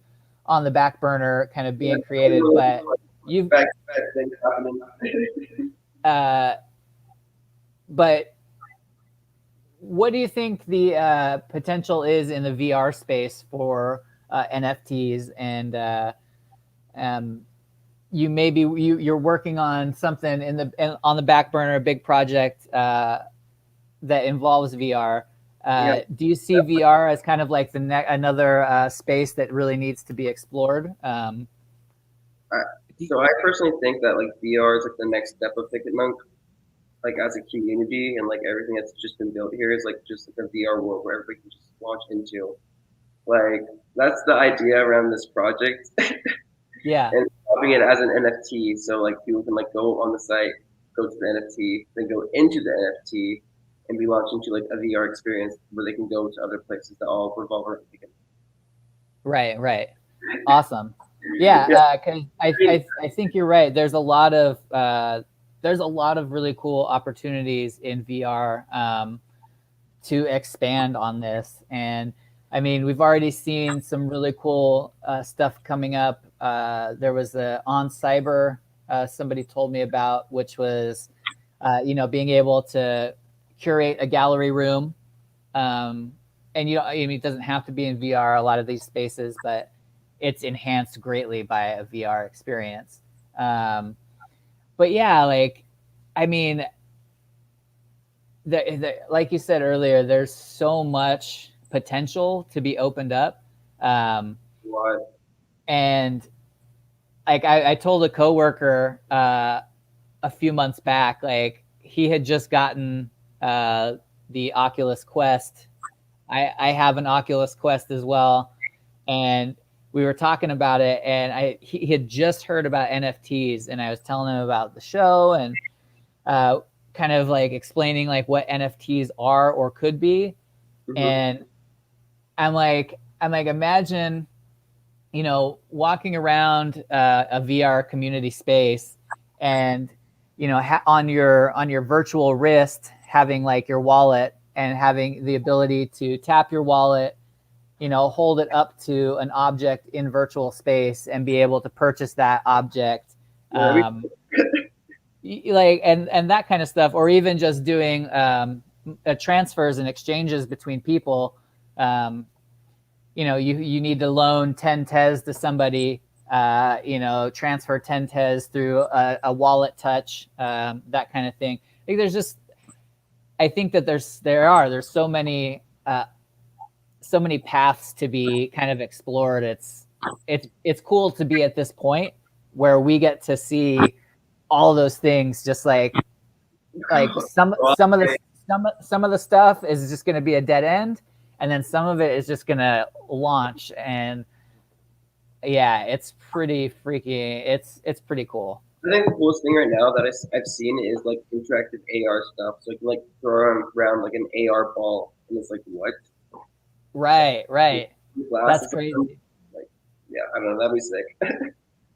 on the back burner, kind of being created, but you've but what do you think the potential is in the VR space for NFTs? And you're working on something on the back burner, a big project that involves VR. Do you see VR as kind of like another space that really needs to be explored? So I personally think that like VR is like the next step of TicketMonk, like as a community, and like everything that's just been built here is like just like a VR world where everybody can just launch into. Like that's the idea around this project. Yeah. And having it as an NFT, so like people can like go on the site, go to the NFT, then go into the NFT, and be launched into like a VR experience where they can go to other places that all revolve around Ticket. Right. Awesome. Yeah, because I think you're right. There's a lot of really cool opportunities in VR to expand on this. And I mean, we've already seen some really cool stuff coming up. There was On Cyber somebody told me about, which was being able to curate a gallery room. And it doesn't have to be in VR, a lot of these spaces, but it's enhanced greatly by a VR experience. But yeah, like, I mean, like you said earlier, there's so much potential to be opened up. And like I told a coworker a few months back, like he had just gotten the Oculus Quest. I have an Oculus Quest as well, and we were talking about it, and he had just heard about NFTs, and I was telling him about the show and kind of like explaining like what NFTs are or could be. Mm-hmm. And I'm like, imagine, walking around a VR community space, and on your virtual wrist having like your wallet, and having the ability to tap your wallet, hold it up to an object in virtual space and be able to purchase that object. Like, and that kind of stuff, or even just doing transfers and exchanges between people. You need to loan 10 tez to somebody, transfer 10 tez through a wallet touch, that kind of thing. I think that there's so many paths to be kind of explored. It's cool to be at this point where we get to see all those things, just like some of the stuff is just going to be a dead end, and then some of it is just going to launch. And yeah, it's pretty freaky. It's pretty cool. I think the coolest thing right now that I've seen is like interactive AR stuff. So you can like throw around like an AR ball, and it's like, what? Right. That's crazy. Like, yeah, I don't know. That'd be sick.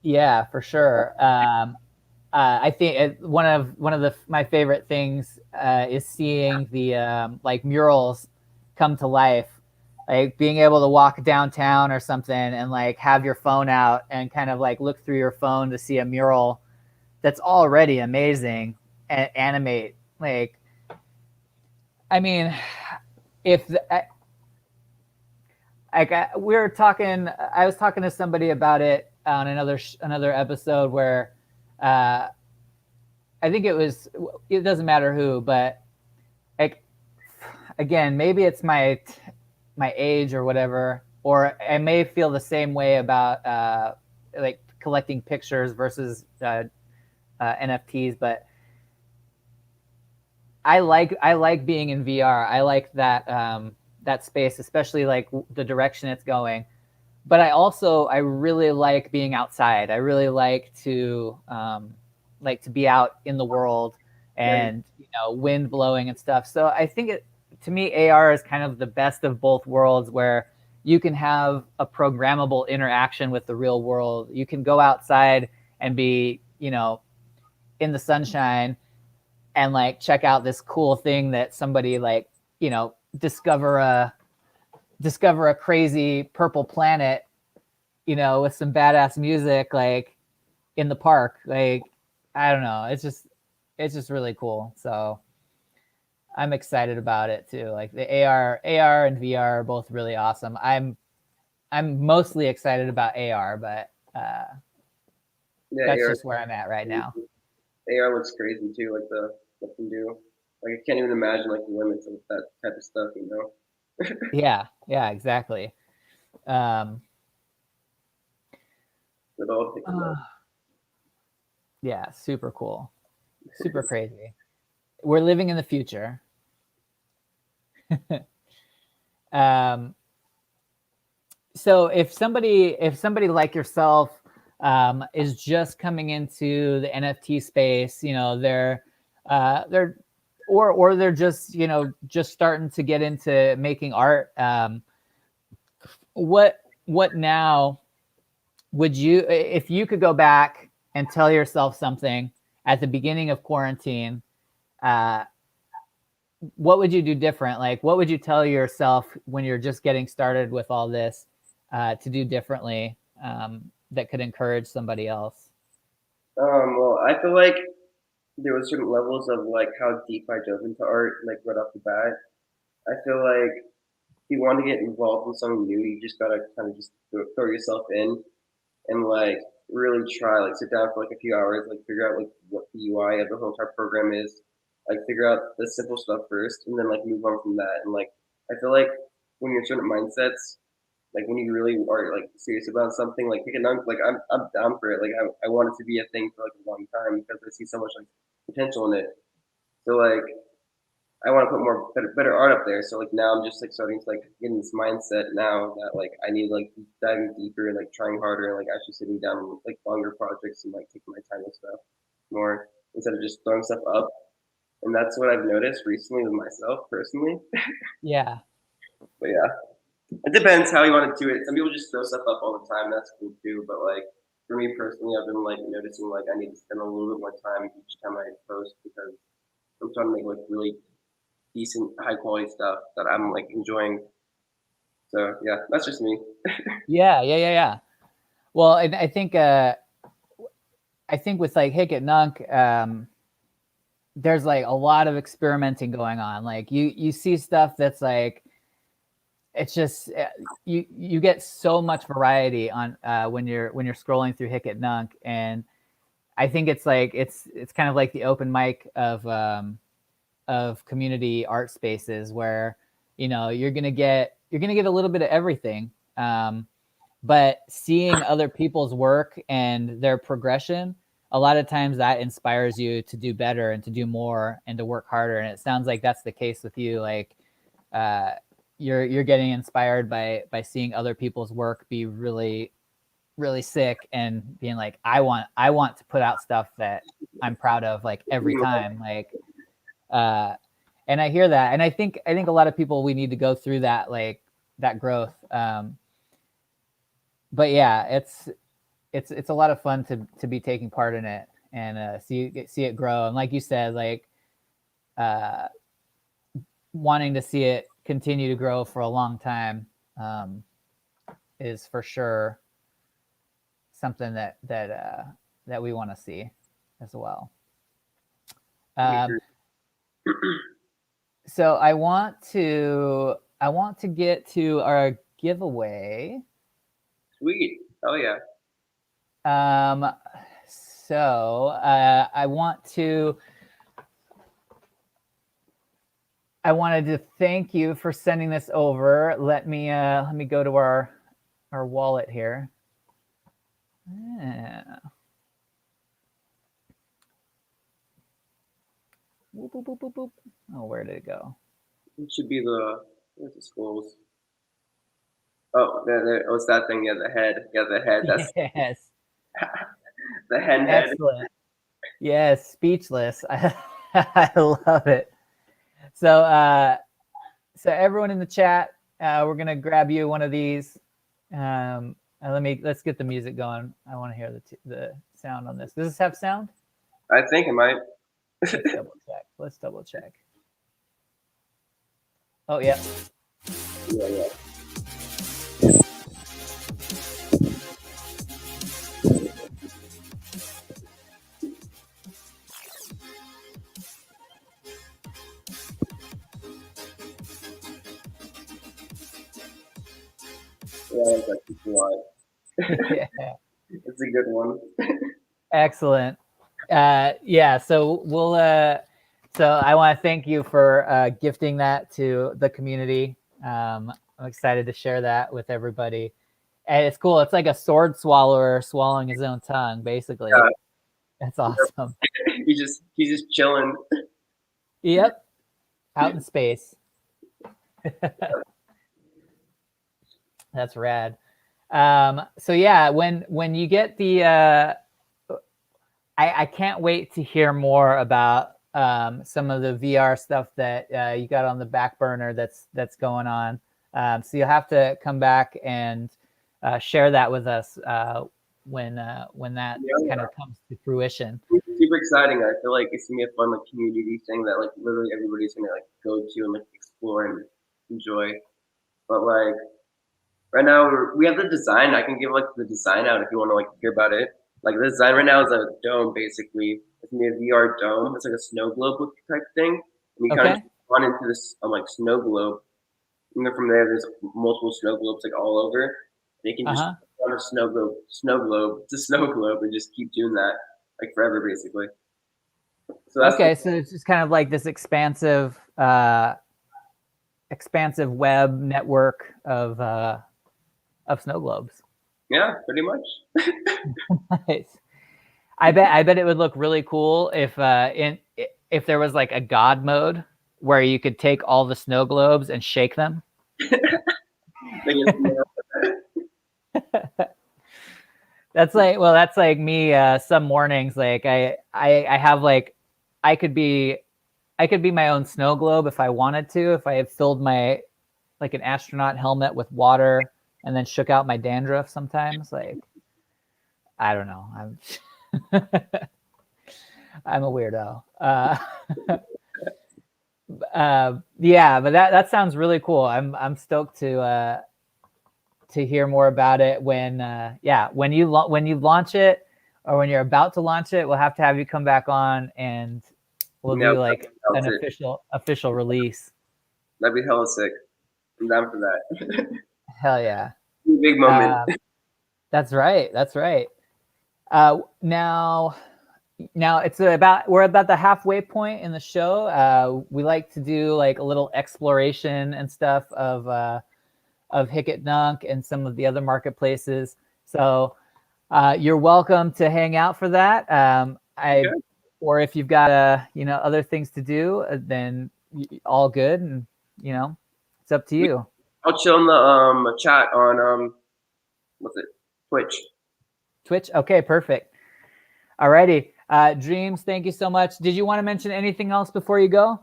Yeah, for sure. I think one of my favorite things is seeing the like murals come to life, like being able to walk downtown or something and like have your phone out and kind of like look through your phone to see a mural that's already amazing and animate. Like, I mean, if I was talking to somebody about it on another episode where I think it doesn't matter who, but like, again, maybe it's my age or whatever, or I may feel the same way about like collecting pictures versus NFTs, but I like being in VR. I like that space, especially like the direction it's going. But I really like being outside. I really like to be out in the world and wind blowing and stuff. So I think to me, AR is kind of the best of both worlds, where you can have a programmable interaction with the real world. You can go outside and be, in the sunshine, and like check out this cool thing that somebody like, you know, discover a crazy purple planet, you know, with some badass music like in the park. Like, I don't know, it's just really cool. So I'm excited about it too. Like the AR and VR are both really awesome. I'm mostly excited about AR, but that's AR, just where I'm at right now. AR looks crazy too, like the what can do. Like I can't even imagine like the limits of that type of stuff, you know. Yeah, exactly. Yeah, super cool. Super crazy. We're living in the future. So if somebody like yourself is just coming into the NFT space, you know, they're or they're just, you know, just starting to get into making art. What now would you, if you could go back and tell yourself something at the beginning of quarantine, what would you do different? Like, what would you tell yourself when you're just getting started with all this to do differently that could encourage somebody else? Well, I feel like there was certain levels of like how deep I dove into art, like right off the bat. I feel like if you want to get involved in something new, you just gotta kind of just throw yourself in and like really try, like sit down for like a few hours, like figure out like what the UI of the whole entire program is, like figure out the simple stuff first, and then like move on from that. And like I feel like when you're in certain mindsets, like when you really are like serious about something, like pick a nunk, like I'm down for it. Like I want it to be a thing for like a long time because I see so much like potential in it. So like I want to put more better art up there. So like now I'm just like starting to like get in this mindset now that like I need like diving deeper and like trying harder and like actually sitting down with like longer projects and like taking my time with stuff more instead of just throwing stuff up. And that's what I've noticed recently with myself personally. Yeah. But yeah, it depends how you want to do it. Some people just throw stuff up all the time. That's cool too. But like for me personally, I've been like noticing like I need to spend a little bit more time each time I post because I'm trying to make like really decent, high quality stuff that I'm like enjoying. So yeah, that's just me. Yeah. Well, and I think with like Hick It Nunk, there's like a lot of experimenting going on. Like you see stuff that's like, it's just you get so much variety on when you're scrolling through Hick It Nunk, and I think it's like it's kind of like the open mic of community art spaces where, you know, you're gonna get a little bit of everything, but seeing other people's work and their progression, a lot of times that inspires you to do better and to do more and to work harder. And it sounds like that's the case with you. Like you're getting inspired by seeing other people's work be really sick and being like, I want to put out stuff that I'm proud of, like every time. Like and I hear that, and I think a lot of people, we need to go through that, like that growth. But yeah, it's a lot of fun to be taking part in it and see it grow. And like you said, like wanting to see it continue to grow for a long time is for sure something that we want to see as well. So I want to get to our giveaway. Sweet. Oh yeah. So I wanted to thank you for sending this over. Let me go to our wallet here. Yeah. Boop, boop, boop, boop, boop. Oh, where did it go? It should be where's the skulls? Oh, there. Oh, it's that thing. Yeah, the head. Yeah, the head. That's yes. the hen head. Excellent. Yes, speechless. I love it. So, so everyone in the chat, we're gonna grab you one of these. Let's get the music going. I want to hear the sound on this. Does this have sound? I think it might. Let's double check. Oh yeah. Yeah. Yeah, that's a lot. Yeah. It's a good one. Excellent. Yeah, so we'll so I want to thank you for gifting that to the community. I'm excited to share that with everybody. And it's cool. It's like a sword swallower swallowing his own tongue, basically. Yeah. That's awesome. he's just chilling. Yep. Out in space. That's rad. So yeah, when you get the I can't wait to hear more about some of the VR stuff that you got on the back burner that's going on. So you'll have to come back and share that with us when that kind of comes to fruition. It's super exciting. I feel like it's gonna be a fun like community thing that like literally everybody's gonna like go to and like explore and enjoy. But like right now we have the design. I can give like the design out if you want to like hear about it. Like the design right now is a dome basically. It's gonna be a VR dome. It's like a snow globe type thing, and you kind of run into this like snow globe. And then from there, there's multiple snow globes like all over. They can just run a snow globe to snow globe, and just keep doing that like forever, basically. So that's okay. So it's just kind of like this expansive web network of snow globes. Yeah, pretty much. Nice. I bet it would look really cool if there was like a God mode where you could take all the snow globes and shake them. That's like me some mornings. Like I have like I could be my own snow globe if I wanted to, if I had filled my like an astronaut helmet with water and then shook out my dandruff sometimes. Like I don't know. I'm a weirdo. Yeah, but that sounds really cool. I'm stoked to hear more about it when you launch it or when you're about to launch it. We'll have to have you come back on and we'll do like an official release. That'd be hella sick. I'm down for that. Hell yeah. Big moment. That's right. Now we're about the halfway point in the show. We like to do like a little exploration and stuff of Hicket Dunk and some of the other marketplaces. So you're welcome to hang out for that. Or if you've got other things to do, then all good, and it's up to you. I'll chill in the chat on what's it? Twitch. Okay, perfect. Alrighty. Dreams, thank you so much. Did you want to mention anything else before you go?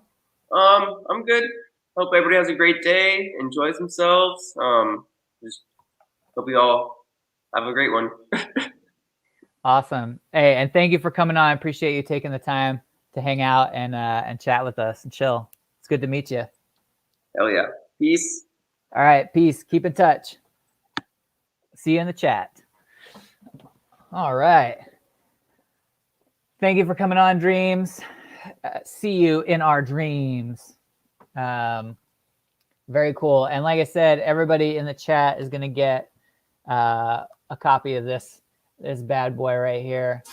I'm good. Hope everybody has a great day, enjoys themselves. Just hope you all have a great one. Awesome. Hey, and thank you for coming on. I appreciate you taking the time to hang out and chat with us and chill. It's good to meet you. Hell yeah. Peace. All right, peace. Keep in touch. See you in the chat. All right. Thank you for coming on, Dreams. See you in our dreams. Very cool. And like I said, everybody in the chat is going to get a copy of this bad boy right here.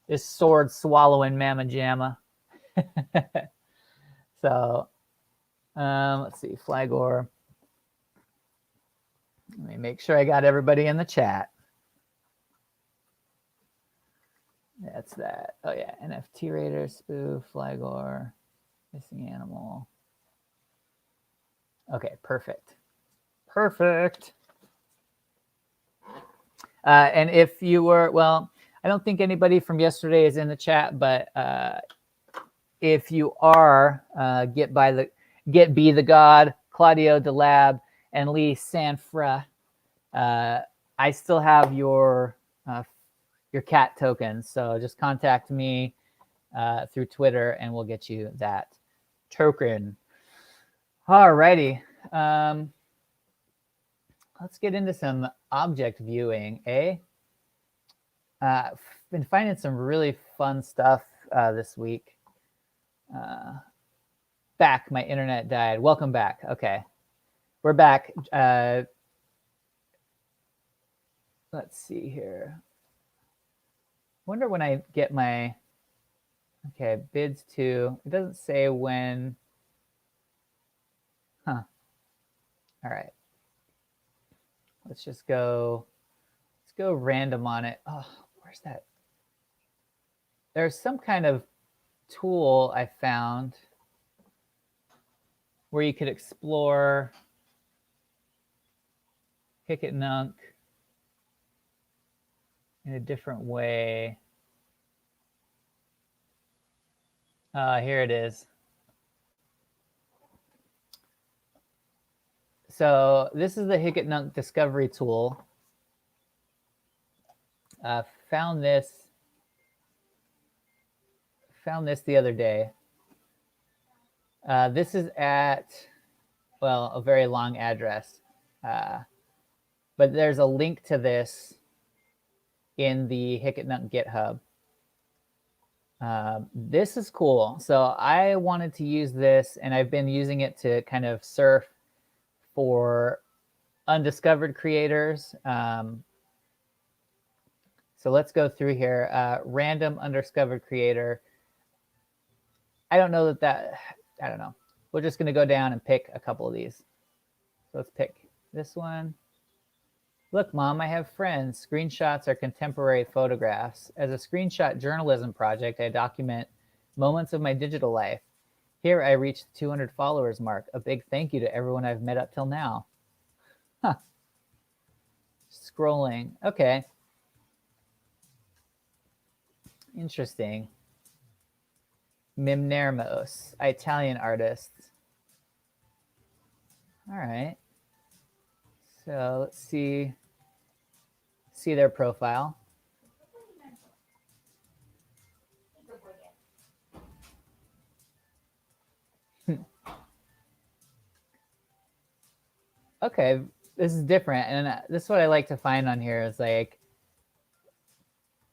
This sword swallowing mamma jamma. So let's see, Flagor. Let me make sure I got everybody in the chat. That's that. Oh yeah, NFT Raider, Spoof, Flagor, Missing Animal. Okay, perfect. And if you were, well, I don't think anybody from yesterday is in the chat, but if you are, Get Be the God, Claudio DeLab, and Lee Sanfra, I still have your your cat tokens. So just contact me through Twitter and we'll get you that token. Alrighty. Let's get into some object viewing, eh? Been finding some really fun stuff this week. Back, my internet died. Welcome back. Okay, we're back. Let's see here. Wonder when I get my, okay, bids to, it doesn't say when. Huh. All right. Let's just go, let's go random on it. Oh, where's that? There's some kind of tool I found where you could explore Hic-et-Nunc in a different way. Here it is. So this is the Hic-et-Nunc discovery tool. Found this the other day. This is at, well, a very long address. But there's a link to this in the Hic-et-Nunc GitHub. This is cool. So I wanted to use this, and I've been using it to kind of surf for undiscovered creators. So let's go through here. Random undiscovered creator. I don't know that, I don't know. We're just going to go down and pick a couple of these. So let's pick this one. Look, Mom, I have friends. Screenshots are contemporary photographs. As a screenshot journalism project, I document moments of my digital life. Here I reached the 200 followers mark. A big thank you to everyone I've met up till now. Huh. Scrolling. Okay. Interesting. Mimnermos, Italian artists. All right. So let's see their profile. Okay, this is different. And this is what I like to find on here is like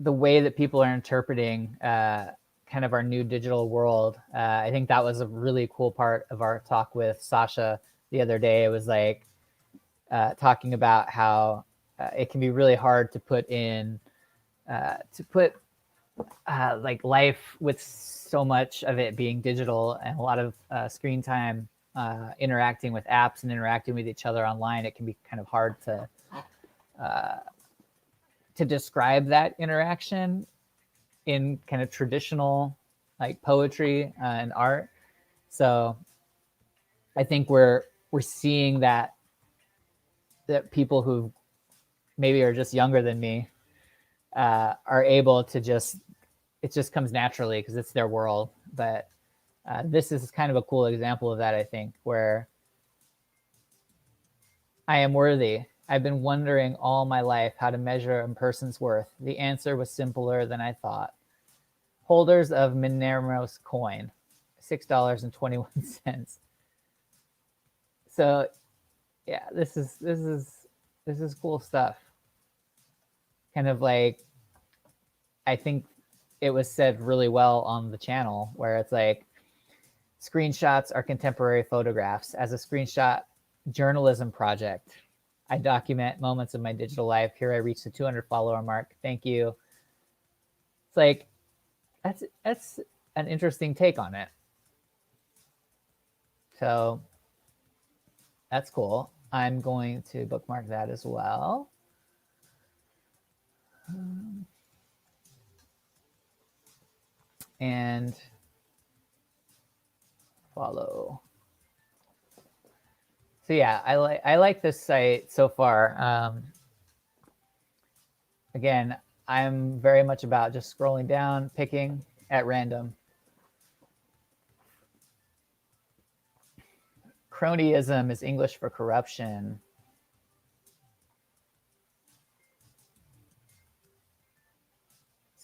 the way that people are interpreting kind of our new digital world. I think that was a really cool part of our talk with Sasha the other day. It was like talking about how it can be really hard to put in, like life with so much of it being digital and a lot of screen time interacting with apps and interacting with each other online. It can be kind of hard to describe that interaction in kind of traditional like poetry and art. So I think we're seeing that people who maybe are just younger than me are able to just, it just comes naturally because it's their world. But this is kind of a cool example of that, I think, where I am worthy. I've been wondering all my life how to measure a person's worth. The answer was simpler than I thought. Holders of Minermos coin, $6.21. So yeah, this is cool stuff. Kind of like, I think it was said really well on the channel where it's like, screenshots are contemporary photographs. As a screenshot journalism project, I document moments of my digital life. Here I reached the 200 follower mark. Thank you. It's like, that's an interesting take on it. So that's cool. I'm going to bookmark that as well. And follow. So yeah, I like this site so far. Again, I'm very much about just scrolling down, picking at random. Cronyism is English for corruption.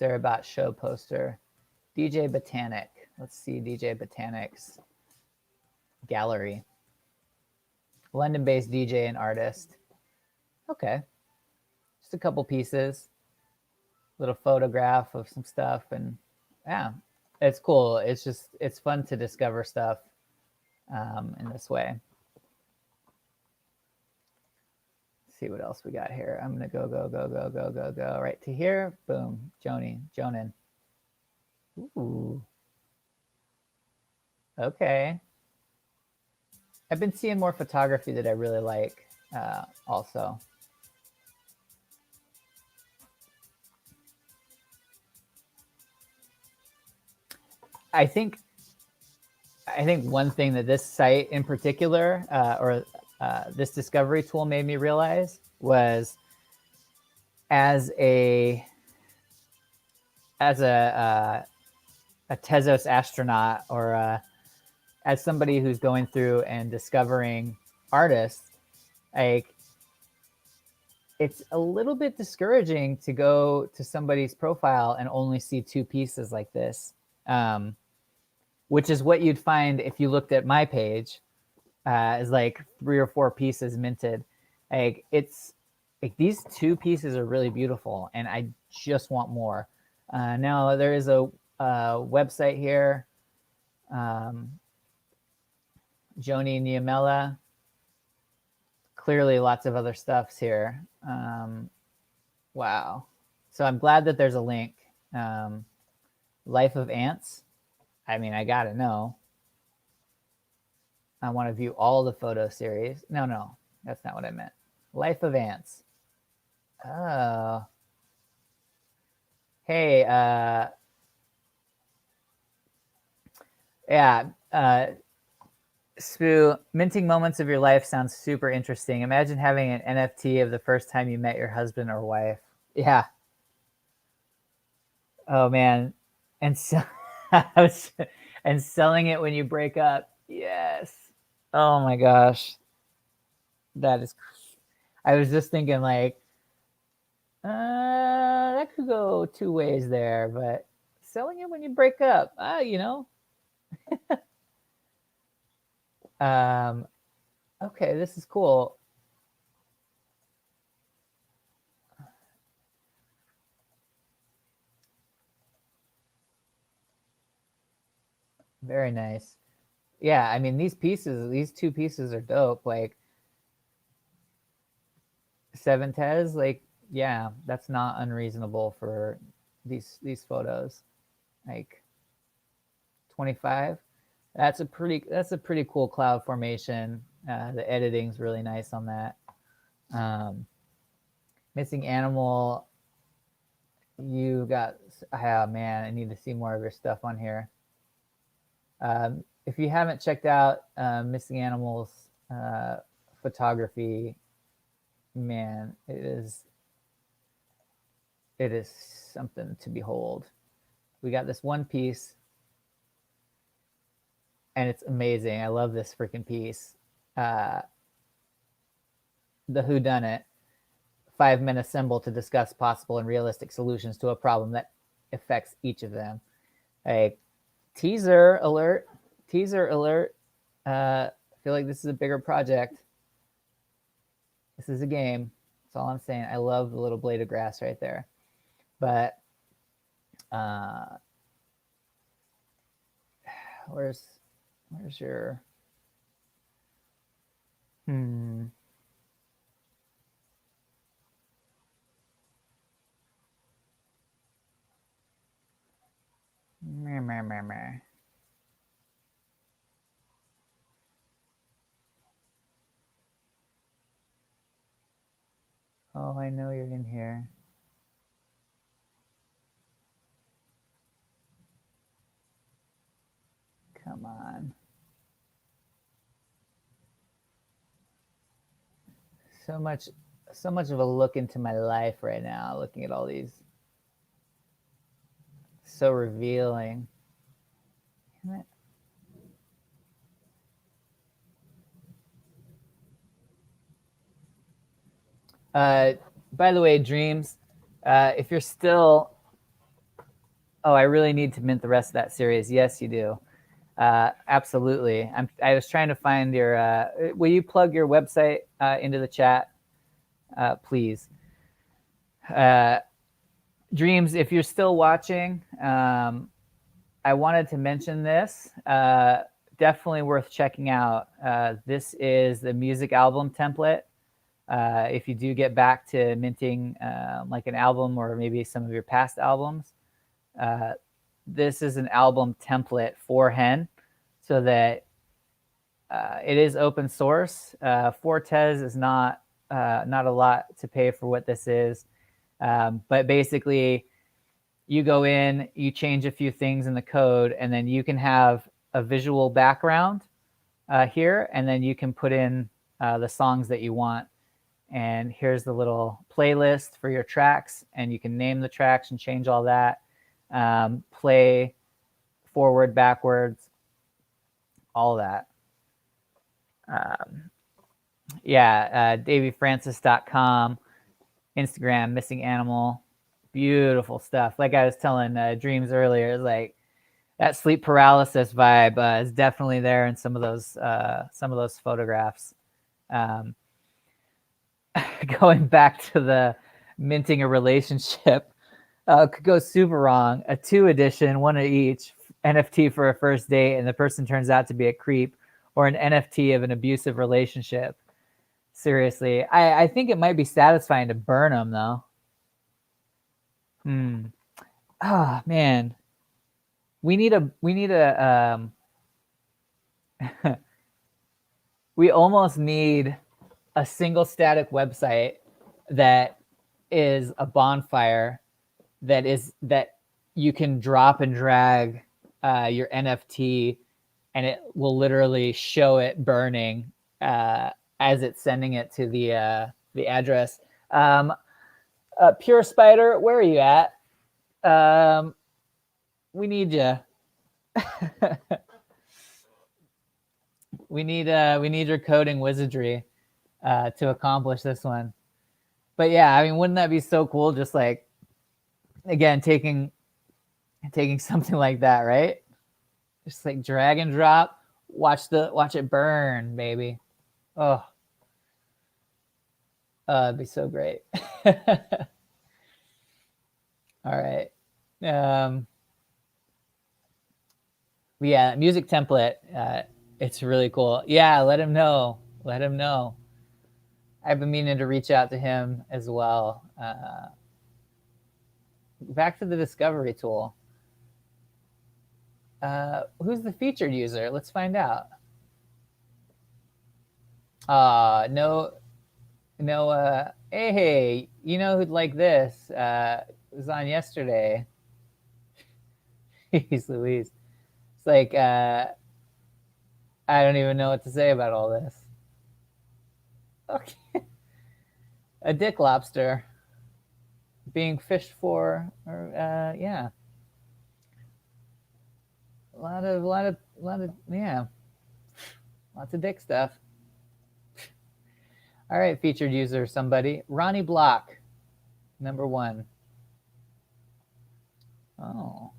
Sarabot show poster. DJ Botanic. Let's see DJ Botanic's gallery. London-based DJ and artist. Okay. Just a couple pieces. Little photograph of some stuff, and yeah, it's cool. It's fun to discover stuff in this way. Let's see what else we got here. I'm gonna go right to here. Boom, Jonin. Ooh. Okay. I've been seeing more photography that I really like also. I think one thing that this site in particular, or this discovery tool made me realize was as a tezos astronaut, or as somebody who's going through and discovering artists, like it's a little bit discouraging to go to somebody's profile and only see 2 pieces like this, which is what you'd find if you looked at my page, is like 3 or 4 pieces minted. Like it's like these 2 pieces are really beautiful, and I just want more. Now there is a website here, Joni Niemela. Clearly lots of other stuffs here. Wow. So I'm glad that there's a link. Life of Ants. I mean, I gotta know. I want to view all the photo series. No, that's not what I meant. Life of Ants. Oh. Hey, yeah, Spoo, minting moments of your life sounds super interesting. Imagine having an NFT of the first time you met your husband or wife. Yeah. Oh man, and so and selling it when you break up. Yes. Oh my gosh, that is. I was just thinking like, that could go 2 ways there, but selling it when you break up, you know. Okay, this is cool. Very nice. Yeah, I mean these 2 pieces are dope. Like 7 tez, like yeah, that's not unreasonable for these photos. Like 25. That's a pretty cool cloud formation. The editing's really nice on that. Missing Animal, you got, oh man, I need to see more of your stuff on here. If you haven't checked out Missing Animal's photography, man, it is something to behold. We got this one piece, and it's amazing. I love this freaking piece. The Whodunit. 5 men assemble to discuss possible and realistic solutions to a problem that affects each of them. Like, teaser alert. I feel like this is a bigger project. This is a game. That's all I'm saying. I love the little blade of grass right there. But where's your Oh, I know you're in here. Come on. So much of a look into my life right now, looking at all these. So revealing. Damn it. By the way, Dreams, if you're still Oh, I really need to mint the rest of that series. Yes, you do. Absolutely. I was trying to find your. Will you plug your website into the chat, please? Dreams, if you're still watching, I wanted to mention this. Definitely worth checking out. This is the music album template. If you do get back to minting like an album or maybe some of your past albums, this is an album template for Hen, so that it is open source. 4 tez is not a lot to pay for what this is, but basically you go in, you change a few things in the code, and then you can have a visual background here, and then you can put in the songs that you want. And here's the little playlist for your tracks, and you can name the tracks and change all that. Play forward, backwards, all that. DavyFrancis.com, Instagram, Missing Animal, beautiful stuff. Like I was telling Dreams earlier, it's like that sleep paralysis vibe is definitely there in some of those photographs. Going back to the minting a relationship, could go super wrong. A 2 edition, one of each, NFT for a first date, and the person turns out to be a creep, or an NFT of an abusive relationship. Seriously, I think it might be satisfying to burn them though. Oh man, we need a we almost need a single static website that is a bonfire that you can drop and drag your NFT, and it will literally show it burning as it's sending it to the address. Pure Spider, where are you at? We need you. we need your coding wizardry to accomplish this one. But yeah, I mean, wouldn't that be so cool? Just like, again, taking something like that, right? Just like drag and drop, watch it burn, baby. Oh, it'd be so great. All right. Yeah, music template. It's really cool. Yeah, let him know. I've been meaning to reach out to him as well. Back to the discovery tool. Who's the featured user? Let's find out. No. Hey, you know who'd like this? It was on yesterday. Jeez Louise. It's like, I don't even know what to say about all this. Okay. A dick lobster being fished for, or yeah. A lot of, yeah. Lots of dick stuff. All right, featured user, somebody. Ronnie Block, #1. Oh.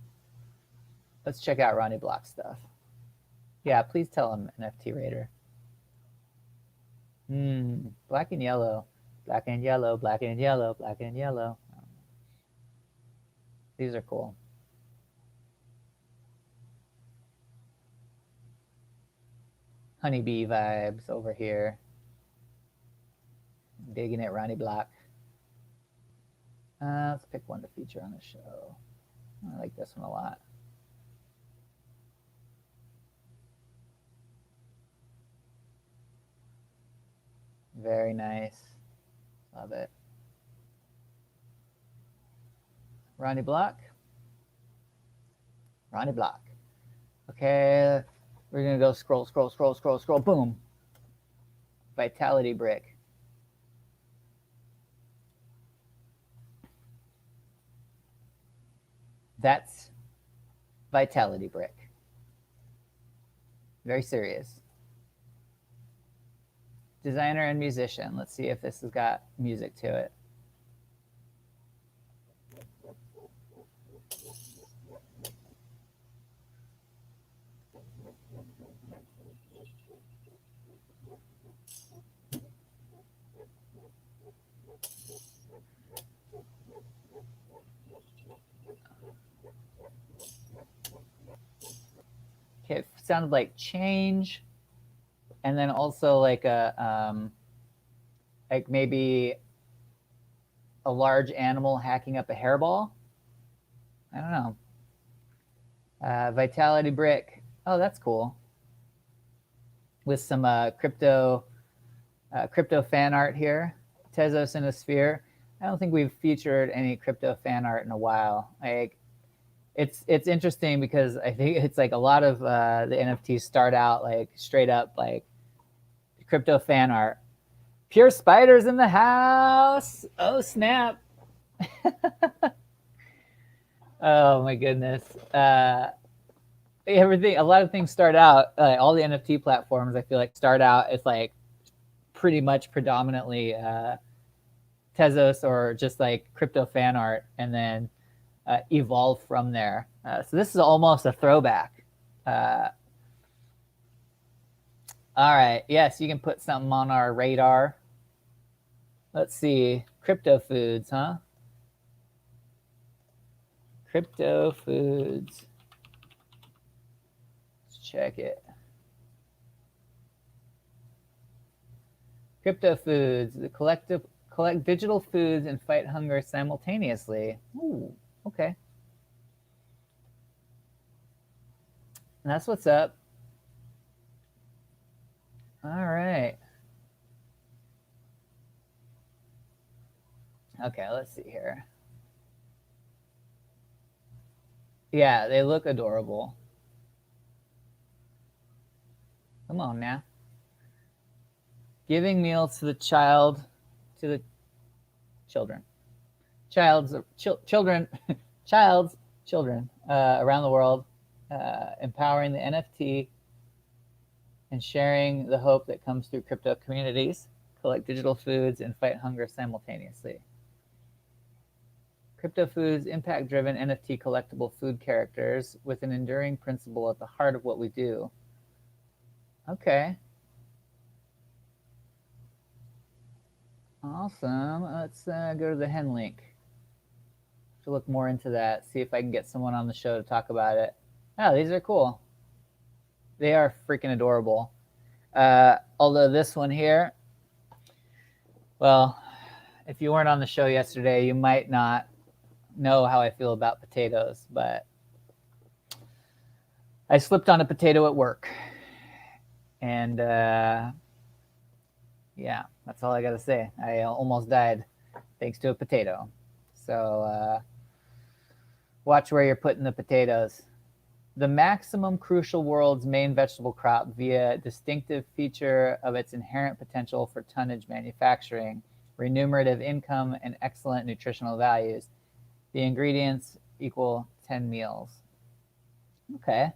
Let's check out Ronnie Block's stuff. Yeah, please tell him, NFT Raider. Black and yellow. Black and yellow, black and yellow, black and yellow. These are cool. Honeybee vibes over here. Digging it, Ronnie Block. Let's pick one to feature on the show. I like this one a lot. Very nice. Love it. Ronnie Block. Okay, we're gonna go scroll. Boom. Vitality brick. That's Vitality brick. Very serious. Designer and musician. Let's see if this has got music to it. sounded like change, and then also like like maybe a large animal hacking up a hairball. I don't know. Vitality brick. Oh, that's cool. With some crypto fan art here. Tezos in a sphere. I don't think we've featured any crypto fan art in a while. Like, it's interesting because I think it's like a lot of the NFTs start out like straight up like crypto fan art. Pure spiders in the house. Oh snap. Oh my goodness. Everything, a lot of things start out, all the NFT platforms I feel like start out as like pretty much predominantly Tezos or just like crypto fan art, and then evolve from there. So this is almost a throwback. All right, yes, you can put something on our radar. Let's see, crypto foods, huh? Crypto foods. Let's check it. Crypto foods, the collect digital foods and fight hunger simultaneously. Ooh, okay. And that's what's up. All right. Okay, let's see here. Yeah, they look adorable. Come on now. Giving meals to the children, children around the world, empowering the NFT and sharing the hope that comes through crypto communities, collect digital foods, and fight hunger simultaneously. Crypto foods, impact-driven NFT collectible food characters with an enduring principle at the heart of what we do. Okay. Awesome. Let's go to the hen link to look more into that, see if I can get someone on the show to talk about it. Oh, these are cool. They are freaking adorable. Although this one here, well, if you weren't on the show yesterday, you might not know how I feel about potatoes, but I slipped on a potato at work. And yeah, that's all I got to say. I almost died thanks to a potato. So watch where you're putting the potatoes. The maximum crucial world's main vegetable crop via distinctive feature of its inherent potential for tonnage manufacturing, remunerative income, and excellent nutritional values. The ingredients equal 10 meals. Okay.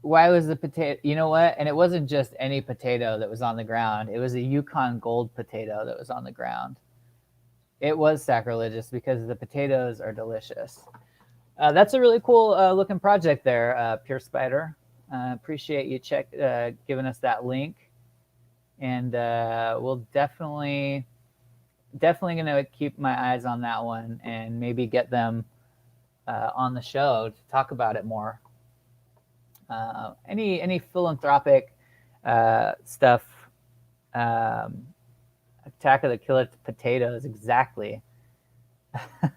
Why was the potato? You know what? And it wasn't just any potato that was on the ground. It was a Yukon Gold potato that was on the ground. It was sacrilegious because the potatoes are delicious. That's a really cool looking project there, Pure Spider. Appreciate you giving us that link, and we'll definitely gonna keep my eyes on that one and maybe get them on the show to talk about it more. Any philanthropic stuff. Attack of the Killer Potatoes, exactly.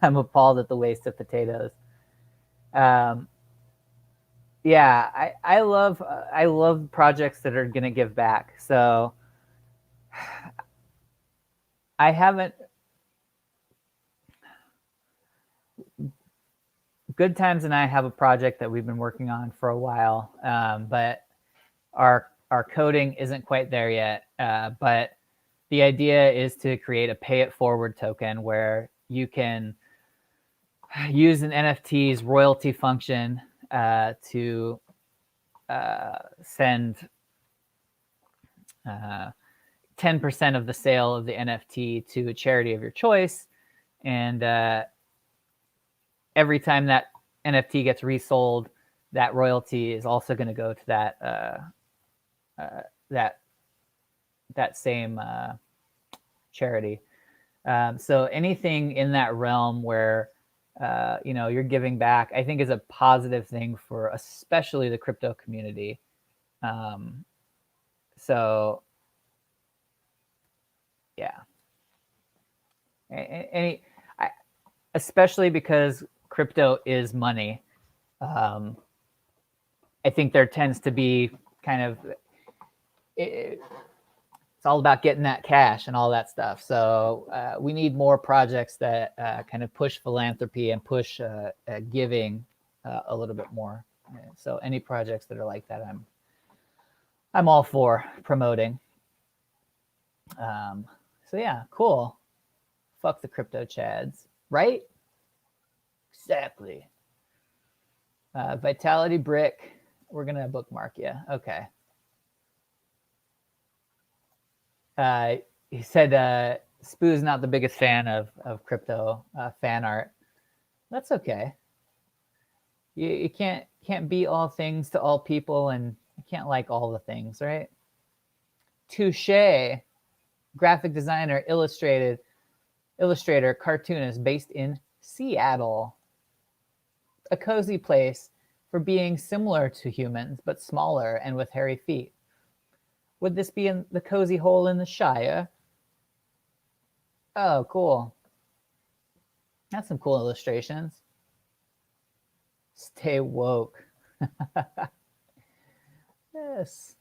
I'm appalled at the waste of potatoes. Yeah, I love projects that are gonna give back. So I haven't. Good Times and I have a project that we've been working on for a while, but our coding isn't quite there yet. But the idea is to create a pay it forward token where you can use an NFT's royalty function to send 10% of the sale of the NFT to a charity of your choice. And every time that NFT gets resold, that royalty is also going to go to that same charity. So anything in that realm where you're giving back, I think is a positive thing for especially the crypto community. So yeah, especially because crypto is money. I think there tends to be kind of, it's all about getting that cash and all that stuff. So we need more projects that kind of push philanthropy and push giving a little bit more. So any projects that are like that, I'm all for promoting. So yeah, cool. Fuck the crypto chads, right? Exactly. Vitality Brick, we're gonna bookmark you. Okay. He said Spoo's not the biggest fan of crypto fan art. That's okay. You can't be all things to all people, and you can't like all the things, right? Touche. Graphic designer, illustrator, cartoonist based in Seattle. A cozy place for being similar to humans, but smaller and with hairy feet. Would this be in the cozy hole in the Shire? Oh, cool. That's some cool illustrations. Stay woke. Yes.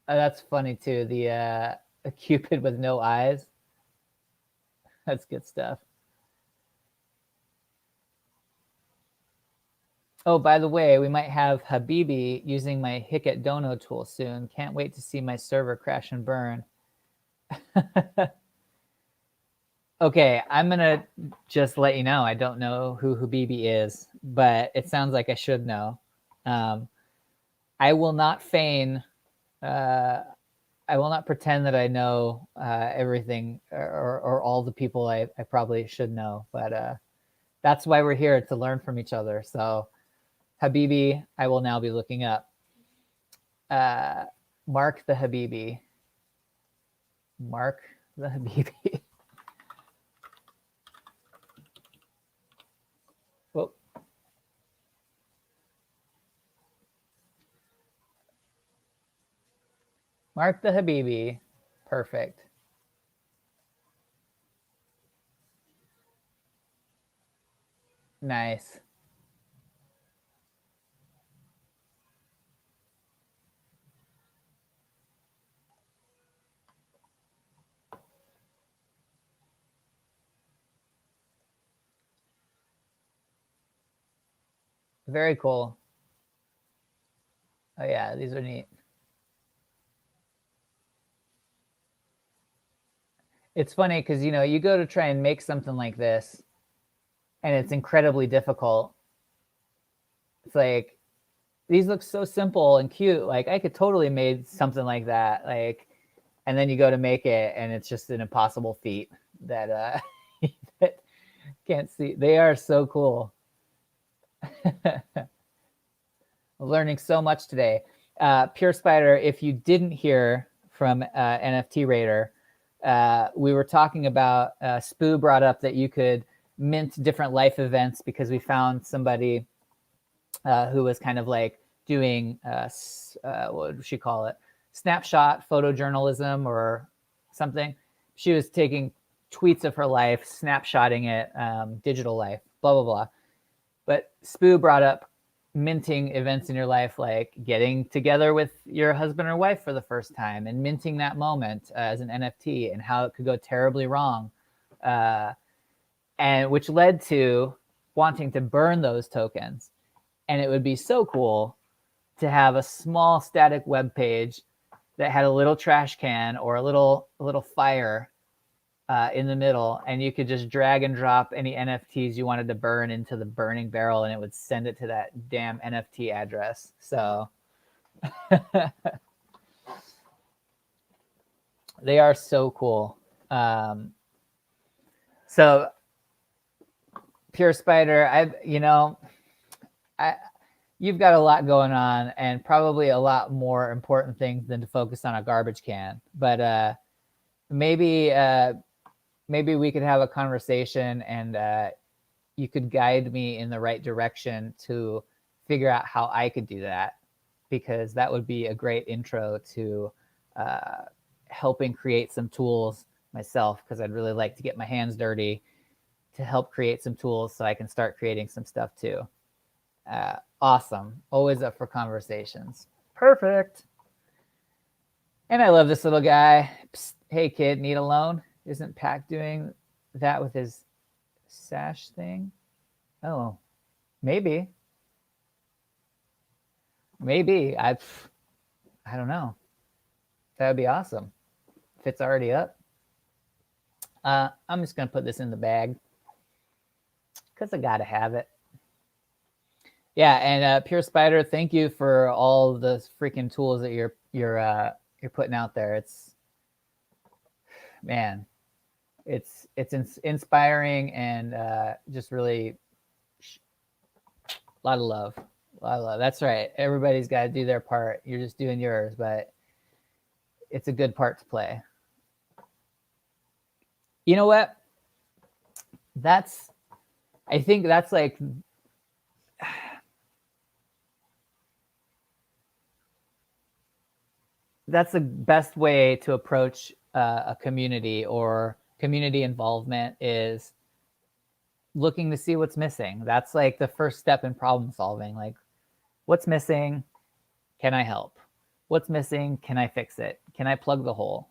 That's funny too. The a Cupid with no eyes. That's good stuff. Oh, by the way, we might have Habibi using my Hicket Dono tool soon. Can't wait to see my server crash and burn. Okay, I'm going to just let you know. I don't know who Habibi is, but it sounds like I should know. I will not feign. I will not pretend that I know everything or all the people I probably should know. But that's why we're here, to learn from each other. So Habibi, I will now be looking up. Mark the Habibi. Mark the Habibi. Whoop. Mark the Habibi. Perfect. Nice. Very cool. Oh yeah, these are neat. It's funny because you go to try and make something like this, and it's incredibly difficult. It's like, these look so simple and cute. Like I could totally made something like that. Like, and then you go to make it, and it's just an impossible feat that that can't see. They are so cool. Learning so much today. Pure Spider, if you didn't hear from NFT Raider, we were talking about, Spoo brought up that you could mint different life events because we found somebody who was kind of like doing, what would she call it? Snapshot photojournalism or something. She was taking tweets of her life, snapshotting it, digital life, blah, blah, blah. But Spoo brought up minting events in your life, like getting together with your husband or wife for the first time and minting that moment as an NFT, and how it could go terribly wrong. And which led to wanting to burn those tokens. And it would be so cool to have a small static web page that had a little trash can or a little fire in the middle, and you could just drag and drop any NFTs you wanted to burn into the burning barrel, and it would send it to that damn NFT address. So they are so cool. So Pure Spider, you've got a lot going on, and probably a lot more important things than to focus on a garbage can. But maybe we could have a conversation, and you could guide me in the right direction to figure out how I could do that, because that would be a great intro to helping create some tools myself, because I'd really like to get my hands dirty to help create some tools so I can start creating some stuff too. Awesome. Always up for conversations. Perfect. And I love this little guy. Psst, hey kid, need a loan? Isn't Pac doing that with his sash thing? Oh, maybe. Maybe. I don't know. That would be awesome if it's already up. I'm just going to put this in the bag because I got to have it. Yeah, and Pure Spider, thank you for all the freaking tools that you're putting out there. It's, man, it's inspiring and just really a lot of love. A lot of love. That's right. Everybody's got to do their part. You're just doing yours, but it's a good part to play. You know what? I think that's like, that's the best way to approach a community or community involvement, is looking to see what's missing. That's like the first step in problem solving. Like, what's missing? Can I help? What's missing? Can I fix it? Can I plug the hole?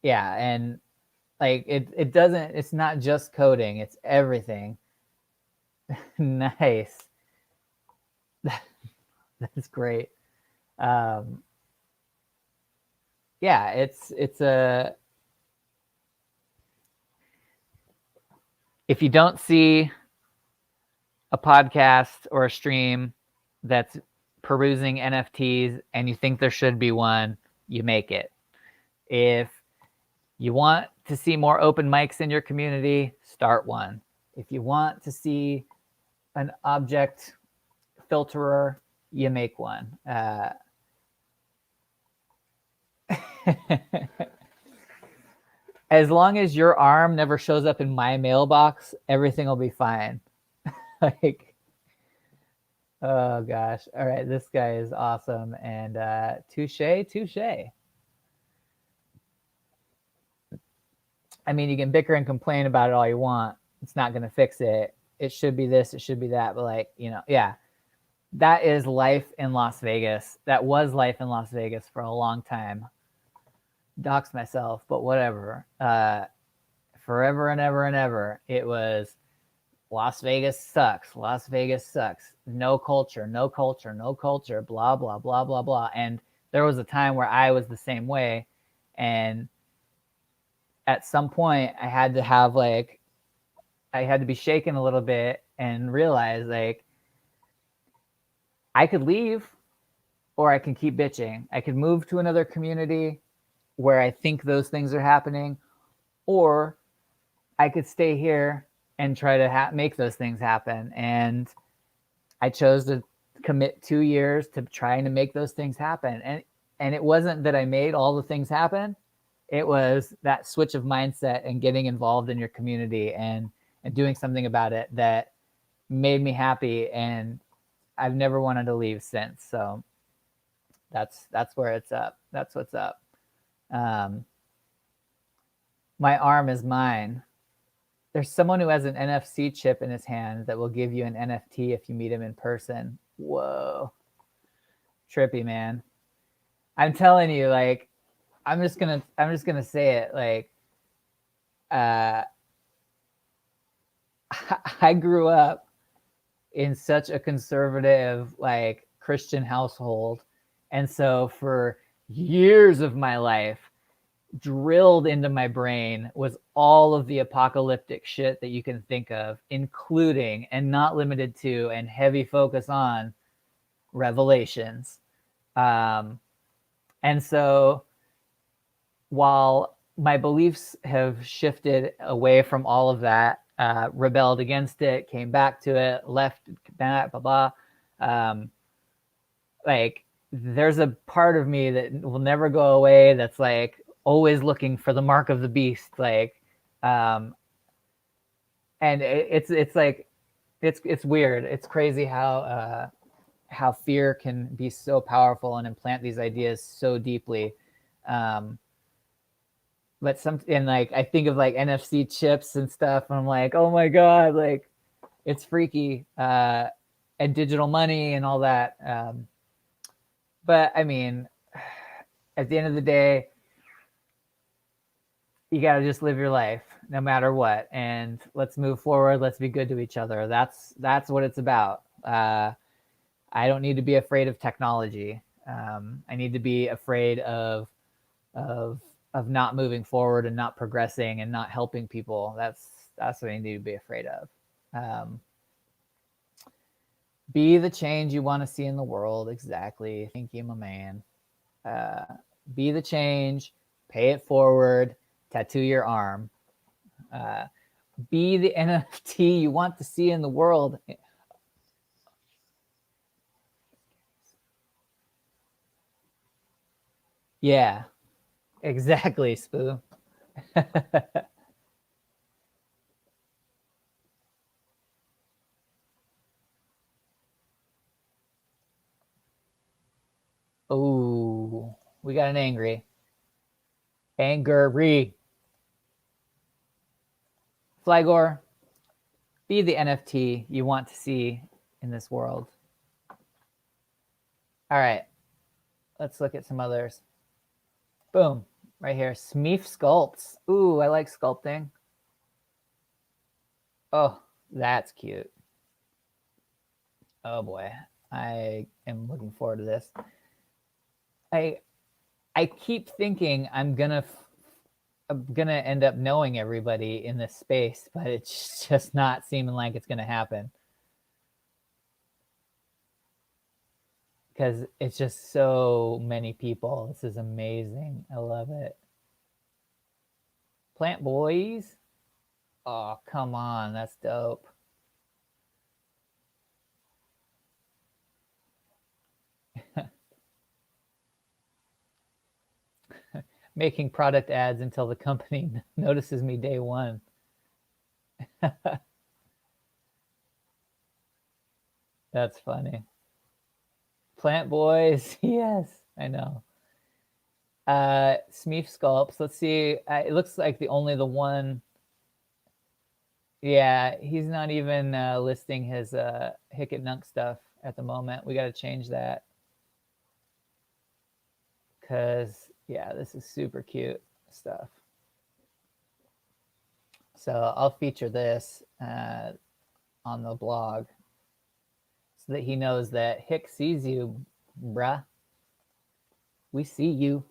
Yeah, and like it's not just coding, it's everything. Nice. That's great. Yeah, it's a, if you don't see a podcast or a stream that's perusing NFTs and you think there should be one, you make it. If you want to see more open mics in your community, start one. If you want to see an object filterer, you make one. As long as your arm never shows up in my mailbox, everything will be fine. Like, oh gosh. All right, this guy is awesome. And touche. I mean, you can bicker and complain about it all you want. It's not going to fix it. It should be this, it should be that. But like, yeah, that is life in Las Vegas. That was life in Las Vegas for a long time. Dox myself, but whatever. Forever and ever and ever, it was Las Vegas sucks. Las Vegas sucks. No culture, no culture, no culture, blah, blah, blah, blah, blah. And there was a time where I was the same way. And at some point I had to be shaken a little bit and realize, like, I could leave or I can keep bitching. I could move to another community where I think those things are happening, or I could stay here and try to make those things happen. And I chose to commit 2 years to trying to make those things happen. And it wasn't that I made all the things happen. It was that switch of mindset and getting involved in your community and doing something about it that made me happy. And I've never wanted to leave since. So that's where it's up. That's what's up. My arm is mine. There's someone who has an NFC chip in his hand that will give you an NFT if you meet him in person. Whoa. Trippy, man. I'm telling you, like, I'm just gonna say it. Like, I grew up in such a conservative, like, Christian household. And so for years of my life, drilled into my brain was all of the apocalyptic shit that you can think of, including and not limited to, and heavy focus on, Revelations. And so while my beliefs have shifted away from all of that, rebelled against it, came back to it, left, blah, blah, blah. Like, there's a part of me that will never go away that's like always looking for the mark of the beast. Like, and and it's like it's weird. It's crazy how fear can be so powerful and implant these ideas so deeply. But and like I think of like NFC chips and stuff, and I'm like, oh my god, like it's freaky, and digital money and all that. But I mean, at the end of the day, you got to just live your life no matter what, and let's move forward. Let's be good to each other. That's what it's about. I don't need to be afraid of technology. I need to be afraid of of not moving forward and not progressing and not helping people. That's what I need to be afraid of. Um, be the change you want to see in the world. Exactly. Thank you, my man. Uh, be the change. Pay it forward. Tattoo your arm. Uh, be the NFT you want to see in the world. Yeah, exactly, Spoo. Oh, we got an angry. Angry. Flygor, be the NFT you want to see in this world. All right, let's look at some others. Boom, right here. Smeef sculpts. Ooh, I like sculpting. Oh, that's cute. Oh boy, I am looking forward to this. I I keep thinking I'm gonna end up knowing everybody in this space, but it's just not seeming like it's gonna happen. Because it's just so many people. This is amazing. I love it. Plant Boys. Oh, come on. That's dope. Making product ads until the company notices me day one. That's funny. Plant Boys. Yes, I know. Smeef Sculpts. Let's see. It looks like the one. Yeah, he's not even listing his Hickett Nunk stuff at the moment. We got to change that. Because, yeah, this is super cute stuff. So I'll feature this on the blog so that he knows that Hick sees you, bruh. We see you.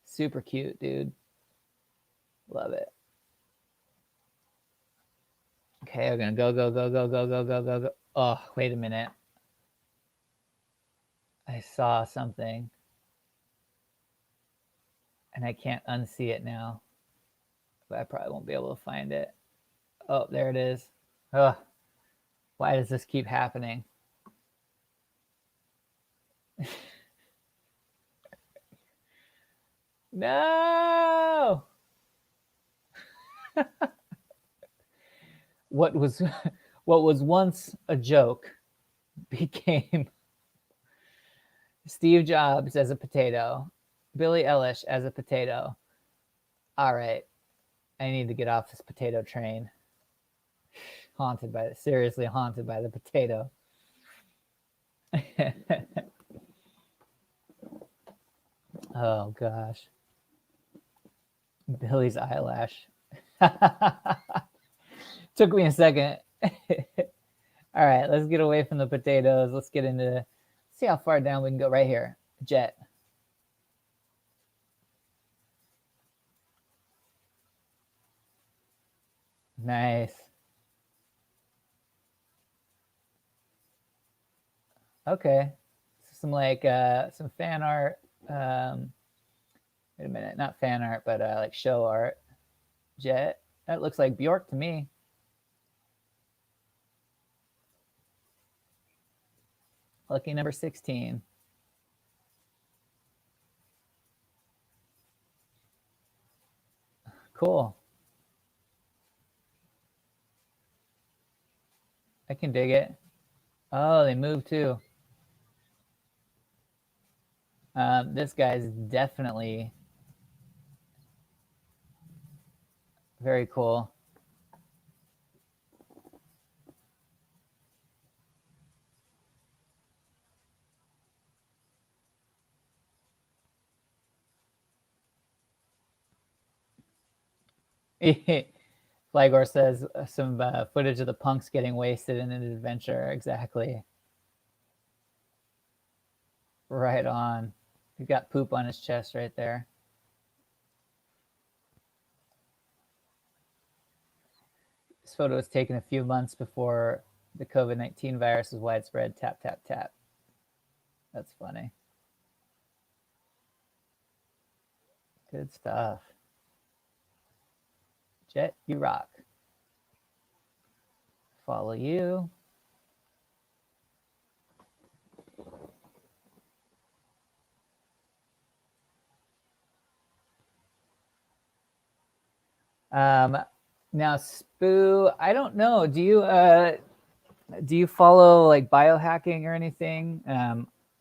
Super cute, dude. Love it. Okay, we're going to go. Oh, wait a minute. I saw something. And I can't unsee it now. But I probably won't be able to find it. Oh, there it is. Ugh. Why does this keep happening? No. what was once a joke became Steve Jobs as a potato, Billie Eilish as a potato. All right, I need to get off this potato train. Seriously haunted by the potato. Oh gosh. Billy's eyelash. Took me a second. All right, let's get away from the potatoes. Let's get into, see how far down we can go. Right here. Jet. Nice. Okay. Some some fan art. Wait a minute, not fan art, but like show art. Jet. That looks like Bjork to me. Lucky number 16. Cool. I can dig it. Oh, they moved too. This guy's definitely very cool. Flagor says some footage of the punks getting wasted in an adventure. Exactly. Right on. He's got poop on his chest right there. This photo was taken a few months before the COVID-19 virus was widespread. Tap, tap, tap. That's funny. Good stuff. Jet, you rock. Follow you. Now, Spoo, I don't know. Do you follow like biohacking or anything?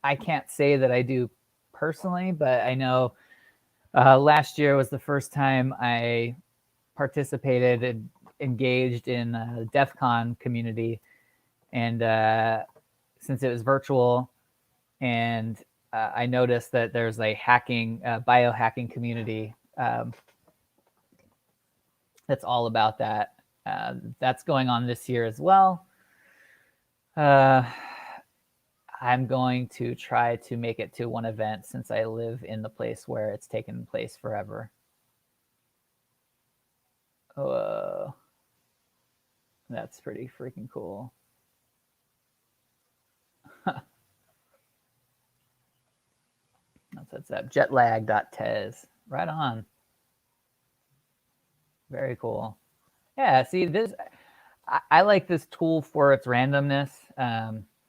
I can't say that I do personally, but I know last year was the first time I participated and engaged in the DEF CON community. And since it was virtual, and I noticed that there's a biohacking community that's all about that. That's going on this year as well. I'm going to try to make it to one event since I live in the place where it's taken place forever. That's pretty freaking cool. That's up. Jetlag.tez. Right on. Very cool. Yeah, see this. I like this tool for its randomness.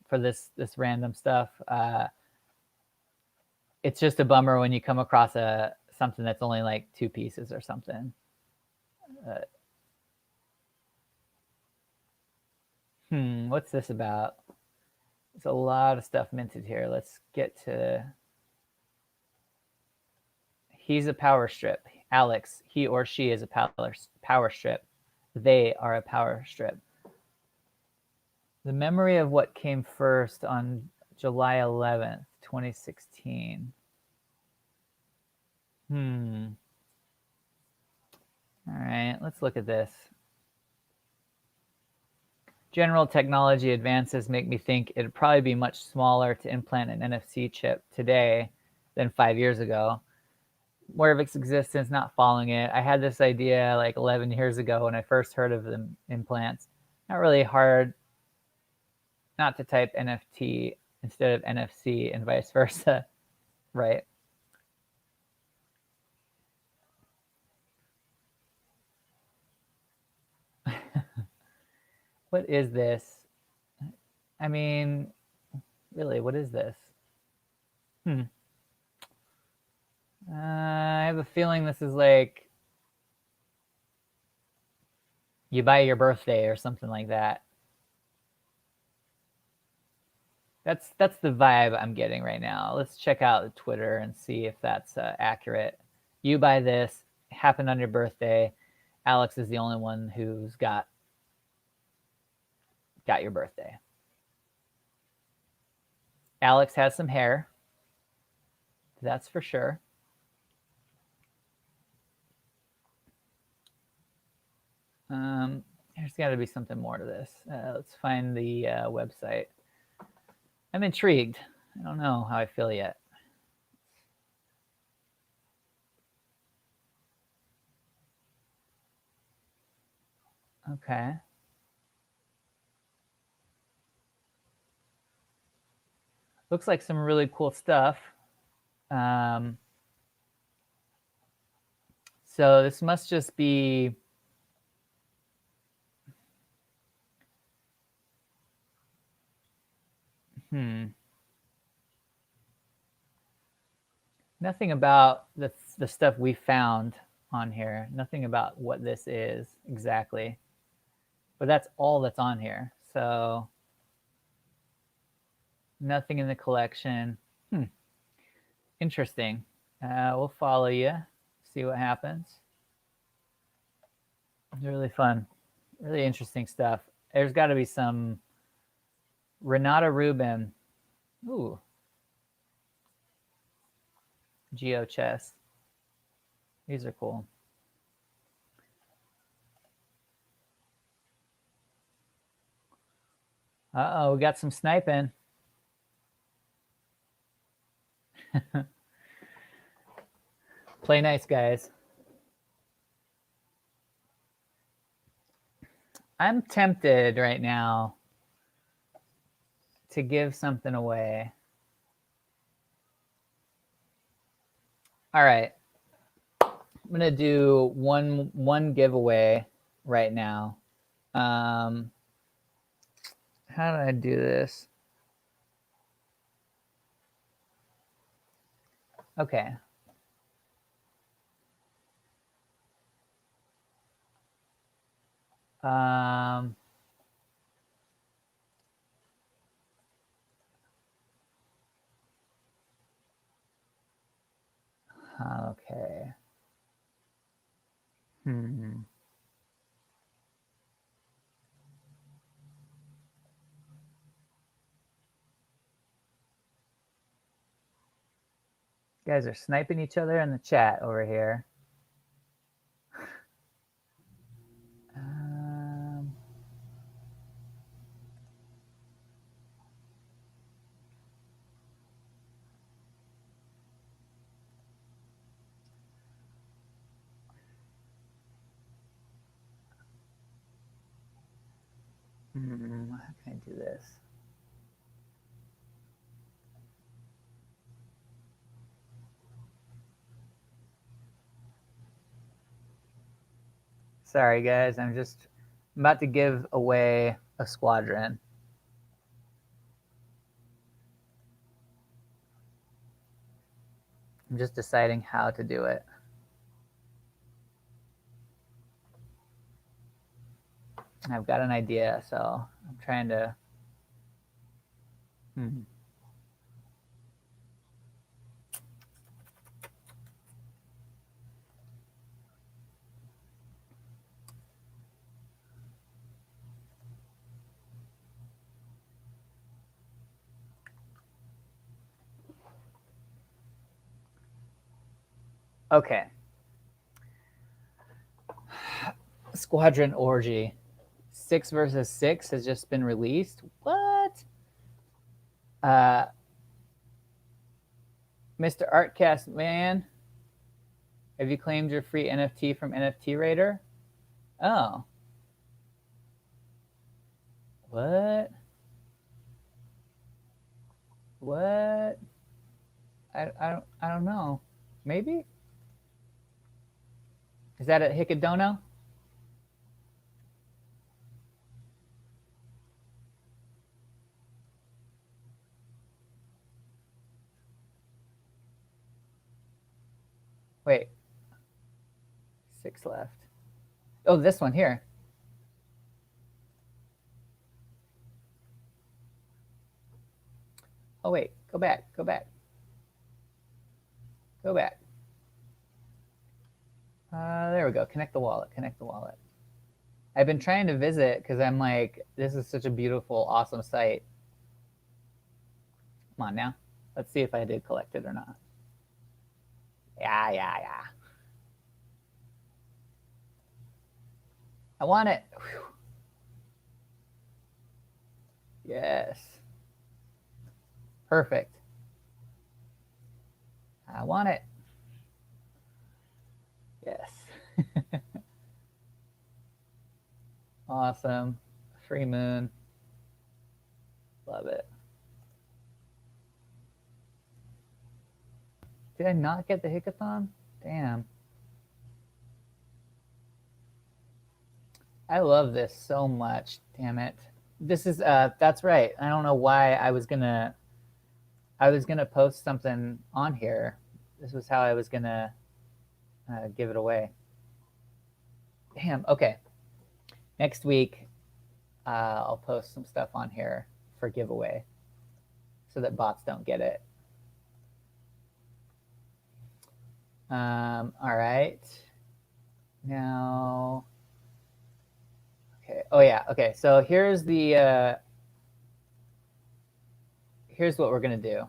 For this random stuff. It's just a bummer when you come across something that's only like 2 pieces or something. What's this about? There's a lot of stuff minted here. Let's get to. He's a power strip. Alex, he or she is a power strip. They are a power strip. The memory of what came first on July 11th, 2016. All right, let's look at this. General technology advances make me think it'd probably be much smaller to implant an NFC chip today than 5 years ago. More of its existence, not following it. I had this idea like 11 years ago when I first heard of the implants. Not really hard not to type NFT instead of NFC and vice versa, right? What is this? I mean, really, what is this? I have a feeling this is like you buy your birthday or something like that. That's the vibe I'm getting right now. Let's check out the Twitter and see if that's accurate. You buy this, happened on your birthday. Alex is the only one who's got your birthday. Alex has some hair. That's for sure. There's got to be something more to this. Let's find the website. I'm intrigued. I don't know how I feel yet. Okay. Looks like some really cool stuff. So this must just be nothing about the stuff we found on here. Nothing about what this is exactly. But that's all that's on here. So nothing in the collection. Interesting. We'll follow you, see what happens. It's really fun, really interesting stuff. There's got to be some Renata Rubin. Ooh. Geo chess. These are cool. Uh-oh, we got some sniping. Play nice, guys. I'm tempted right now to give something away. All right. I'm going to do one giveaway right now. How do I do this? Okay. Okay. You guys are sniping each other in the chat over here. How can I do this? Sorry, guys. I'm about to give away a squadron. I'm just deciding how to do it. I've got an idea, so I'm trying to... Okay. Squadron Orgy. 6 versus 6 has just been released. What? Mr. Artcast, man. Have you claimed your free NFT from NFT Raider? Oh. What? What? I don't know. Maybe? Is that a Hikadono? Wait. 6 left. Oh, this one here. Oh, wait. Go back. Go back. Go back. There we go. Connect the wallet. Connect the wallet. I've been trying to visit because I'm like, this is such a beautiful, awesome site. Come on now. Let's see if I did collect it or not. Yeah. I want it. Whew. Yes. Perfect. I want it. Yes. Awesome. Free moon. Love it. Did I not get the Hackathon? Damn. I love this so much. Damn it. This is that's right. I don't know why I was gonna post something on here. This was how I was gonna give it away. Damn. Okay. Next week, I'll post some stuff on here for giveaway so that bots don't get it. All right. Now, okay. Oh yeah. Okay. So here's the here's what we're gonna do.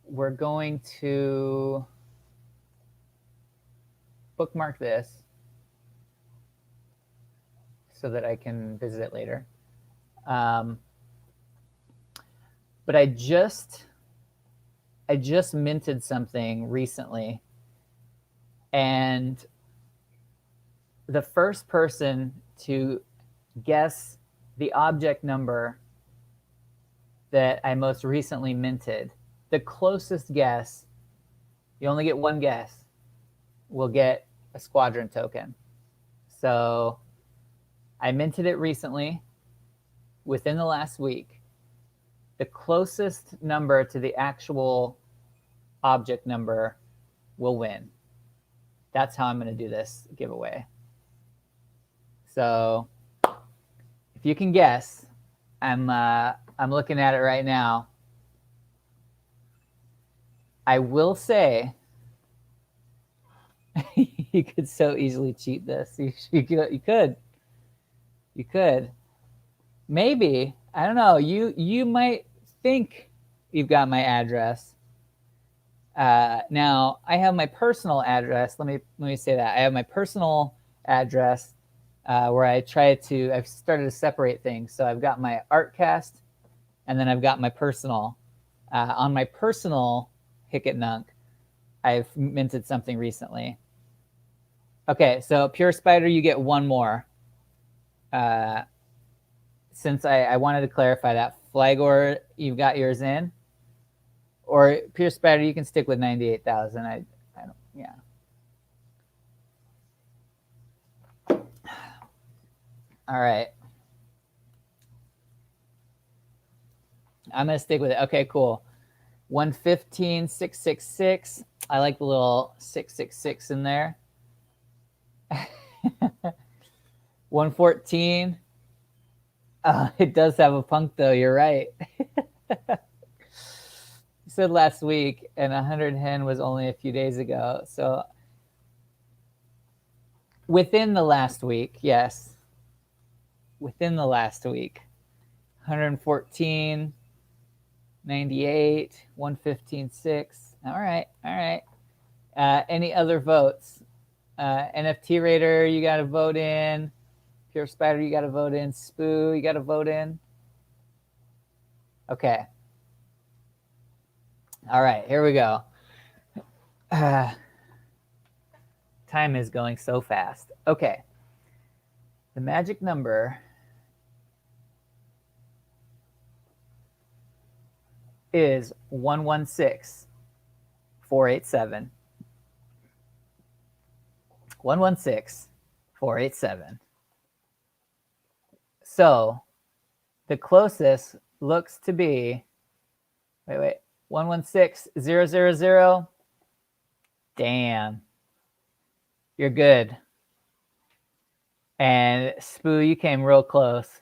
We're going to bookmark this so that I can visit it later. But I just minted something recently, and the first person to guess the object number that I most recently minted, the closest guess, you only get one guess, will get a squadron token. So I minted it recently, within the last week. The closest number to the actual object number will win. That's how I'm going to do this giveaway. So if you can guess, I'm looking at it right now. I will say you could so easily cheat this. You could. Maybe, I don't know. You might think you've got my address. Now I have my personal address. Let me say that I have my personal address where I've started to separate things. So I've got my Artcast, and then I've got my personal. On my personal Hickett Nunk, I've minted something recently. Okay, so Pure Spider, you get one more. Since I wanted to clarify that. Flagor, you've got yours in. Or Pure Spider, you can stick with 98,000. I don't, yeah. All right. I'm going to stick with it. Okay, cool. 115,666. I like the little 666 in there. 114. It does have a punk, though. You're right. You said last week, and 110 was only a few days ago. So within the last week, yes. Within the last week. 114, 98, 115.6. All right. Any other votes? NFT Raider, you got to vote in. Pure Spider, you got to vote in. Spoo, you got to vote in. Okay. All right, here we go. Time is going so fast. Okay. The magic number is 116,487. 116,487. So the closest looks to be, wait, 116,000. Damn. You're good. And Spoo, you came real close.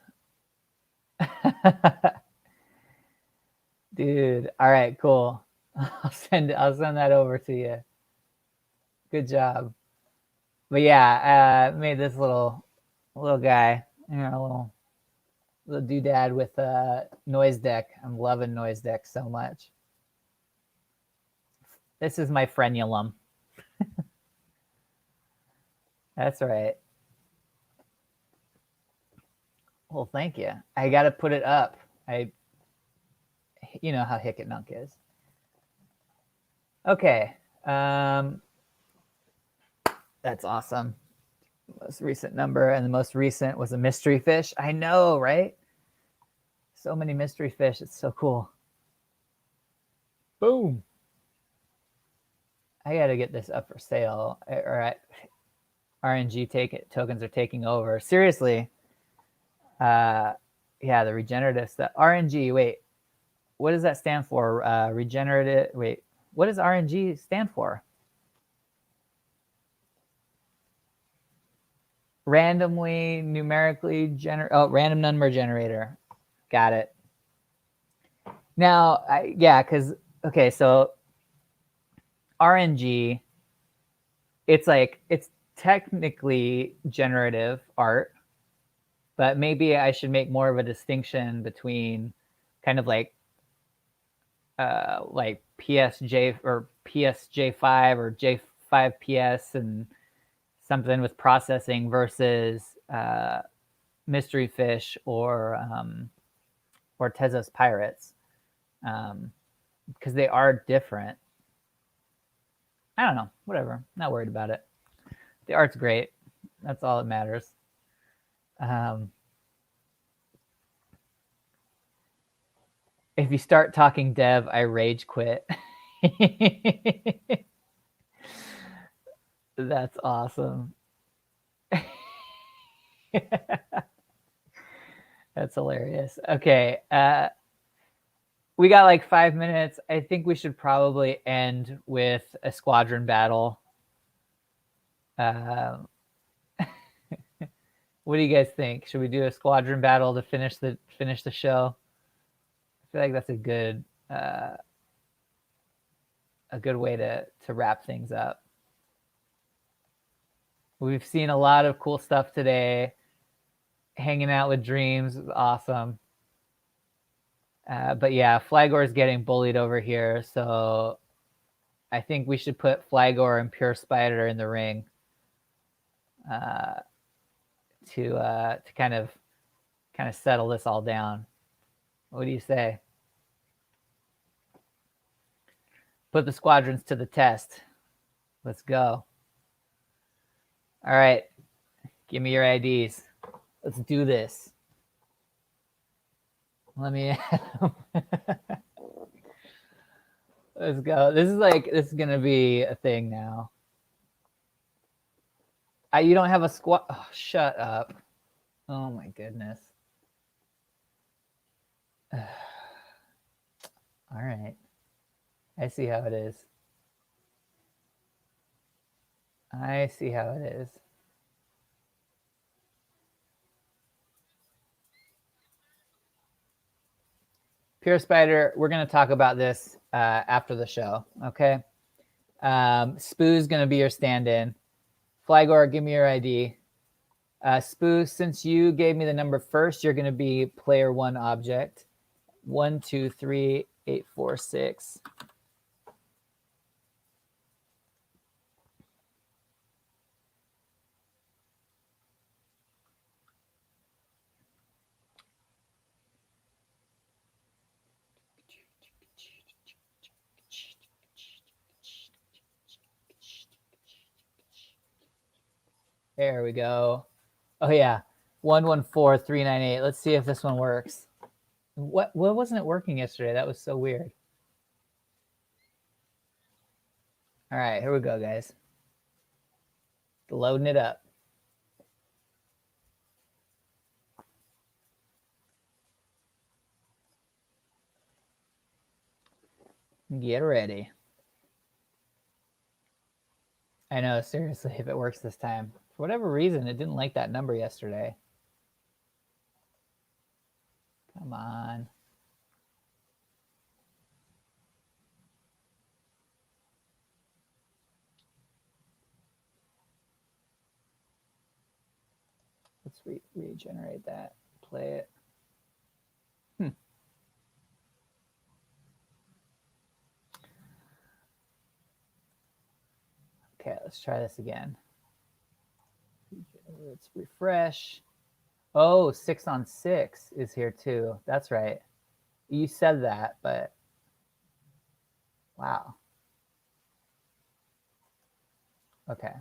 Dude, all right, cool. I'll send that over to you. Good job. But yeah, made this little guy, little doodad with Noise Deck. I'm loving Noise Deck so much. This is my frenulum. That's right. Well, thank you. I got to put it up. You know how Hickett Nunk is. Okay. That's awesome. Most recent number, and the most recent was a mystery fish. I know, right? So many mystery fish. It's so cool. Boom. I got to get this up for sale. Or RNG tokens are taking over. Seriously. Yeah, the regenerative stuff. RNG, wait. What does that stand for? Regenerative. Wait, what does RNG stand for? randomly, numerically random number generator. Got it. Now, because okay, so RNG, it's technically generative art, but maybe I should make more of a distinction between kind of like PSJ or PSJ5 or J5PS and something with processing versus Mystery Fish or Tezos Pirates, because they are different. I don't know, whatever. Not worried about it. The art's great. That's all that matters. If you start talking dev, I rage quit. That's awesome. That's hilarious. Okay. We got like 5 minutes. I think we should probably end with a squadron battle. What do you guys think? Should we do a squadron battle to finish the show? I feel like that's a good way to wrap things up. We've seen a lot of cool stuff today. Hanging out with DREAMZ was awesome. But yeah, Flygore is getting bullied over here, so I think we should put Flygore and Pure Spider in the ring to kind of settle this all down. What do you say? Put the squadrons to the test. Let's go. All right, give me your IDs. Let's do this. Let me. Let's go. This is gonna be a thing now. You don't have a squad. Oh, shut up. Oh my goodness. All right. I see how it is. I see how it is. Pure Spider, we're going to talk about this after the show, okay? Spoo's going to be your stand-in. Flygore, give me your ID. Spoo, since you gave me the number first, you're going to be player one object. 1, 2, 3, 8, 4, 6. There we go. Oh yeah, 114398. Let's see if this one works. What wasn't it working yesterday? That was so weird. All right, here we go, guys. Loading it up. Get ready. I know, seriously, if it works this time. For whatever reason, it didn't like that number yesterday. Come on. Let's regenerate that. Play it. Okay, let's try this again. Let's refresh. Oh, 6 on 6 is here too. That's right. You said that, but wow. Okay.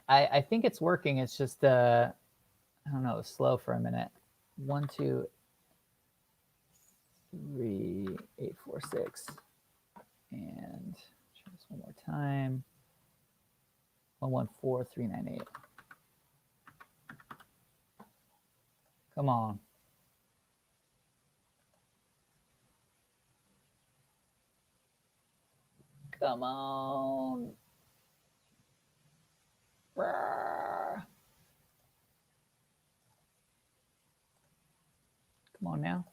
I think it's working. It's just I don't know, slow for a minute. 1, 2, 3, 8, 4, 6. And try this one more time. 114398. Come on. Come on. Come on now.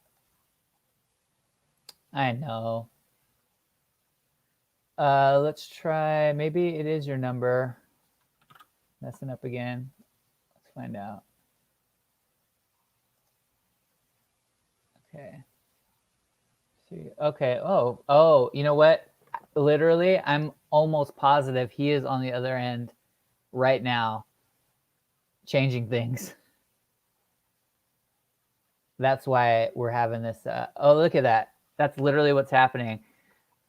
I know. Let's try, maybe it is your number. Messing up again. Let's find out. Okay. See. Okay. Oh, you know what? Literally, I'm almost positive he is on the other end right now changing things. That's why we're having this. Oh, look at that. That's literally what's happening.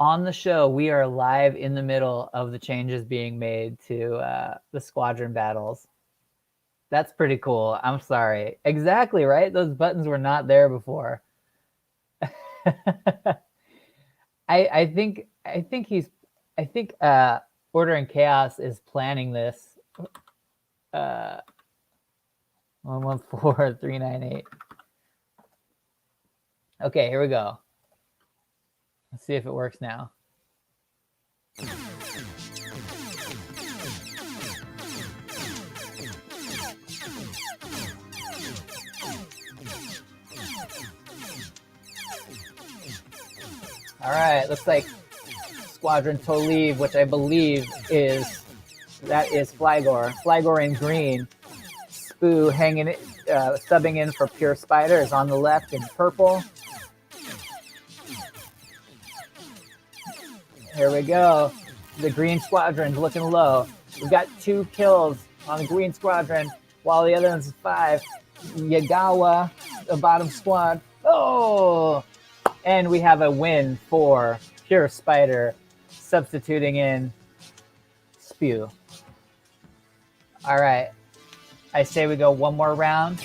On the show, we are live in the middle of the changes being made to the squadron battles. That's pretty cool. I'm sorry. Exactly, right? Those buttons were not there before. I think Order and Chaos is planning this. 114398. Okay, here we go. Let's see if it works now. All right, looks like Squadron Toliv, which I believe is Flygor. Flygor in green. Spoo hanging, subbing in for Pure Spider is on the left in purple. Here we go. The green squadron's looking low. We've got 2 kills on the green squadron, while the other one's 5. Yagawa, the bottom squad. Oh! And we have a win for Pure Spider, substituting in Spew. All right. I say we go one more round.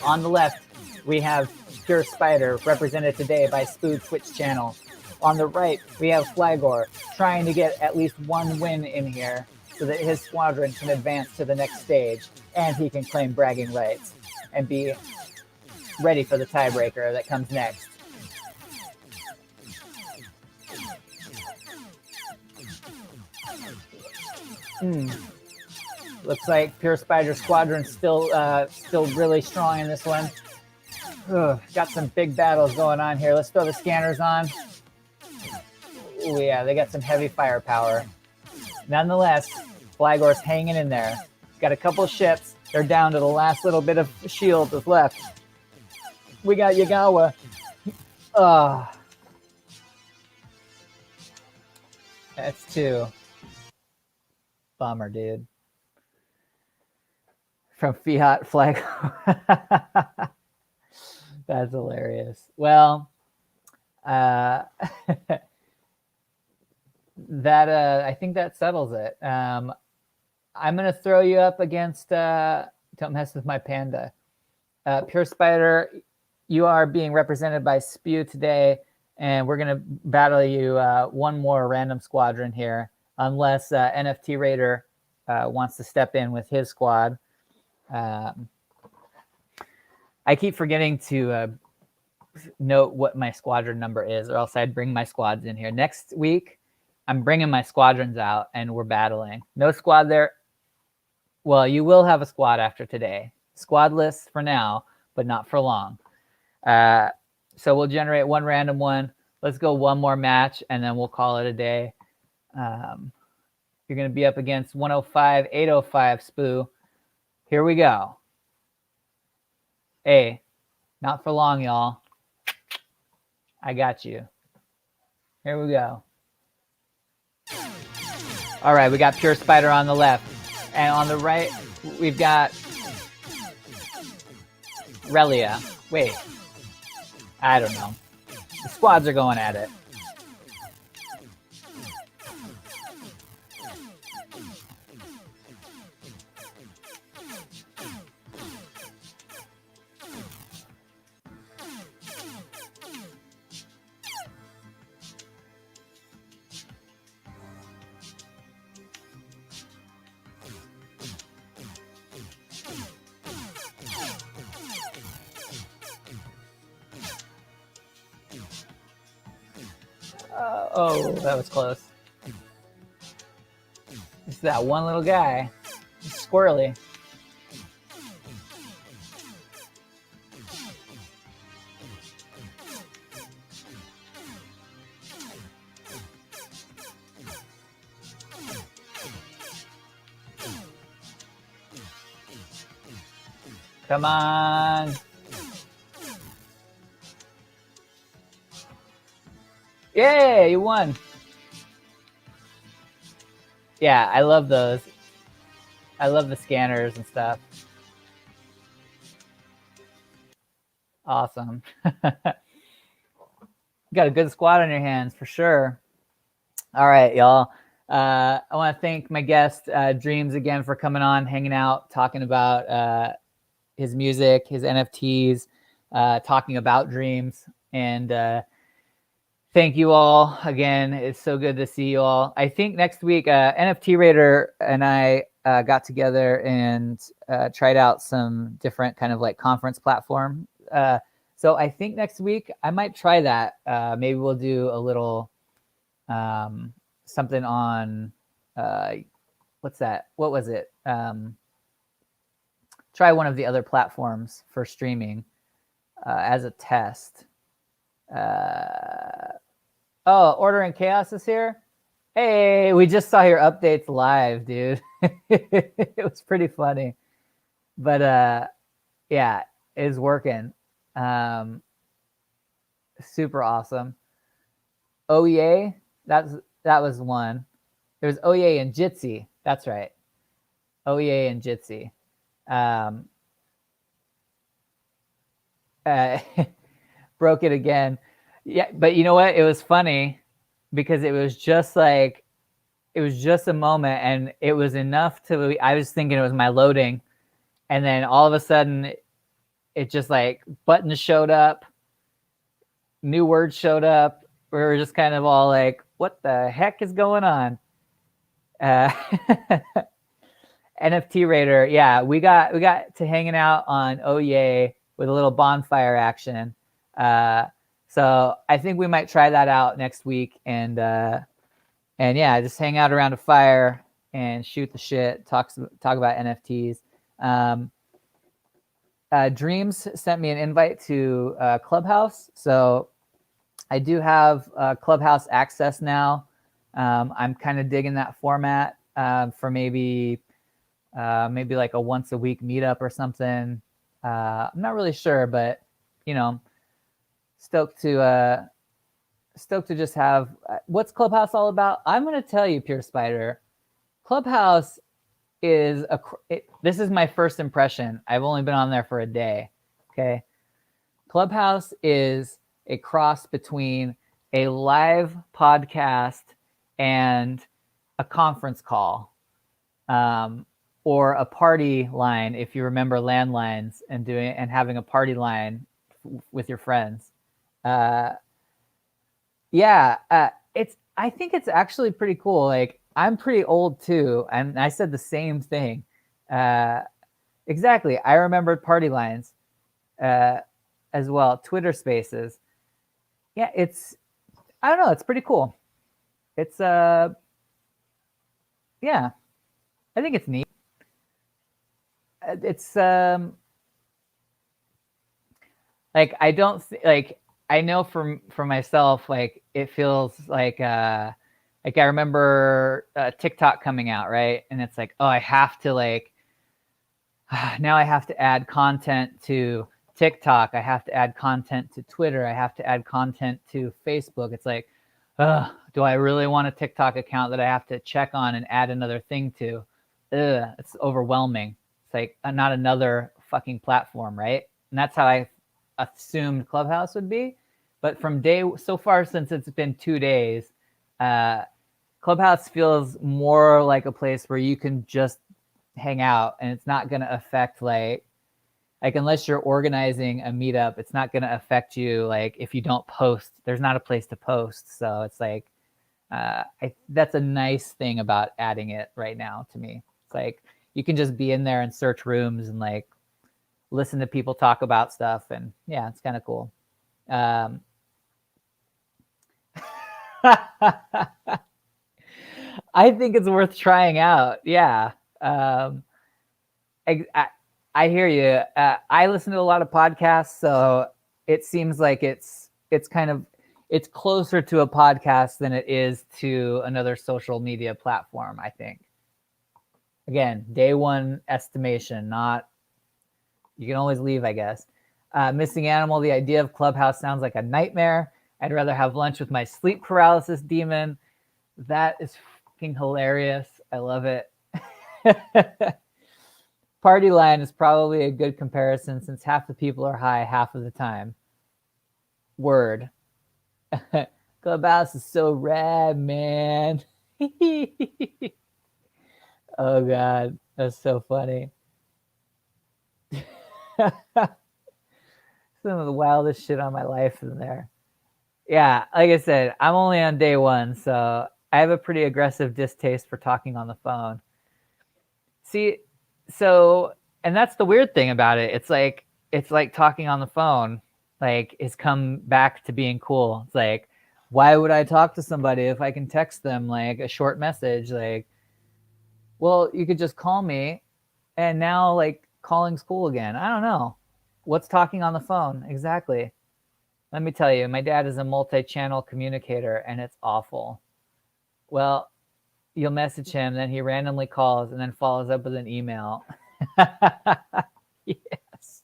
On the left, we have Pure Spider, represented today by Spew Twitch channel. On the right, we have Flygor, trying to get at least 1 win in here so that his squadron can advance to the next stage and he can claim bragging rights and be ready for the tiebreaker that comes next. Looks like Pure Spider Squadron's still really strong in this one. Got some big battles going on here. Let's throw the scanners on. Oh yeah, they got some heavy firepower. Nonetheless, Flygor's hanging in there. Got a couple ships. They're down to the last little bit of shield that's left. We got Yagawa. That's 2. Bummer, dude. From Fiat Flag. That's hilarious. Well, that I think that settles it. I'm gonna throw you up against Don't Mess With My Panda. Pure Spider, you are being represented by Spew today, and we're gonna battle you one more random squadron here, unless NFT Raider wants to step in with his squad. I keep forgetting to note what my squadron number is, or else I'd bring my squads in here. Next week, I'm bringing my squadrons out, and we're battling. No squad there. Well, you will have a squad after today. Squadless for now, but not for long. So we'll generate 1 random one. Let's go 1 more match, and then we'll call it a day. You're going to be up against 105, 805, Spoo. Here we go. Hey, not for long, y'all. I got you. Here we go. All right, we got Pure Spider on the left. And on the right, we've got Relia. Wait. I don't know. The squads are going at it. Oh, that was close. that one little guy. Squirrely. Come on. Yay, you won. Yeah, I love those. I love the scanners and stuff. Awesome. Got a good squad on your hands for sure. All right, y'all. I want to thank my guest, DREAMZ, again for coming on, hanging out, talking about his music, his NFTs, talking about DREAMZ. And thank you all again. It's so good to see you all. I think next week, NFT Raider and I got together and tried out some different kind of like conference platform. So I think next week I might try that. Maybe we'll do a little something on what's that? What was it? Try one of the other platforms for streaming as a test. Oh, Order and Chaos is here. Hey, we just saw your updates live, dude. It was pretty funny, but yeah, it's working. Super awesome. Oh yeah, that was one. There was Oh yeah and Jitsi. That's right. Oh yeah and Jitsi. Broke it again. Yeah, but you know what? It was funny because it was just a moment, and it was enough to. I was thinking it was my loading, and then all of a sudden, it just like buttons showed up, new words showed up. We were just kind of all like, "What the heck is going on?" NFT Raider, yeah, we got to hanging out on Oh Yay with a little bonfire action. So I think we might try that out next week, and yeah, just hang out around a fire and shoot the shit, talk about NFTs. DREAMZ sent me an invite to Clubhouse, so I do have Clubhouse access now. I'm kind of digging that format for maybe like a once a week meetup or something. I'm not really sure, but you know, stoked to just have. What's Clubhouse all about? I'm going to tell you, Pure Spider. Clubhouse is this is my first impression. I've only been on there for a day. Okay. Clubhouse is a cross between a live podcast and a conference call, or a party line, if you remember landlines and having a party line with your friends. Yeah, I think it's actually pretty cool. Like, I'm pretty old too, and I said the same thing. Exactly. I remembered party lines as well. Twitter Spaces. Yeah, I don't know. It's pretty cool. It's yeah, I think it's neat. It's like I don't like. I know for myself, like it feels like I remember TikTok coming out, right? And it's like, oh, I have to like now I have to add content to TikTok. I have to add content to Twitter. I have to add content to Facebook. It's like, do I really want a TikTok account that I have to check on and add another thing to? It's overwhelming. It's like not another fucking platform, right? And that's how I assumed Clubhouse would be. But from so far, since it's been 2 days, Clubhouse feels more like a place where you can just hang out, and it's not going to affect like unless you're organizing a meetup, it's not going to affect you. Like if you don't post, there's not a place to post. So it's like that's a nice thing about adding it right now to me. It's like you can just be in there and search rooms and like listen to people talk about stuff, and yeah, it's kind of cool. I think it's worth trying out. Yeah. I hear you. I listen to a lot of podcasts, so it seems like it's closer to a podcast than it is to another social media platform, I think. Again, day one estimation, not, you can always leave, I guess. Missing Animal, the idea of Clubhouse sounds like a nightmare. I'd rather have lunch with my sleep paralysis demon. That is fucking hilarious. I love it. Party line is probably a good comparison since half the people are high half of the time. Word. Clubhouse is so rad, man. Oh God, that's so funny. Some of the wildest shit on my life in there. Yeah, like I said, I'm only on day one, so I have a pretty aggressive distaste for talking on the phone. See, so, and that's the weird thing about it. It's like talking on the phone, like, it's come back to being cool. It's like, why would I talk to somebody if I can text them like a short message? Like, well, you could just call me, and now like calling's cool again. I don't know. What's talking on the phone exactly? Let me tell you, my dad is a multi-channel communicator, and it's awful. Well, you'll message him, then he randomly calls and then follows up with an email. Yes.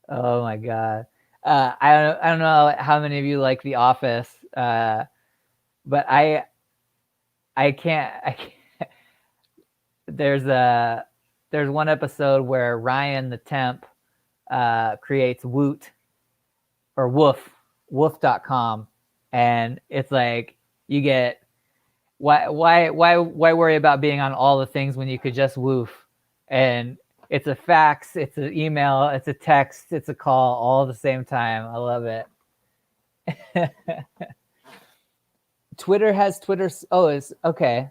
Oh my God. I don't know how many of you like The Office, but I can't. There's one episode where Ryan the temp creates Woot or woof.com, and it's like, you get, why worry about being on all the things when you could just woof? And it's a fax, it's an email, it's a text, it's a call, all at the same time. I love it. Twitter has Twitter. Oh, it's okay.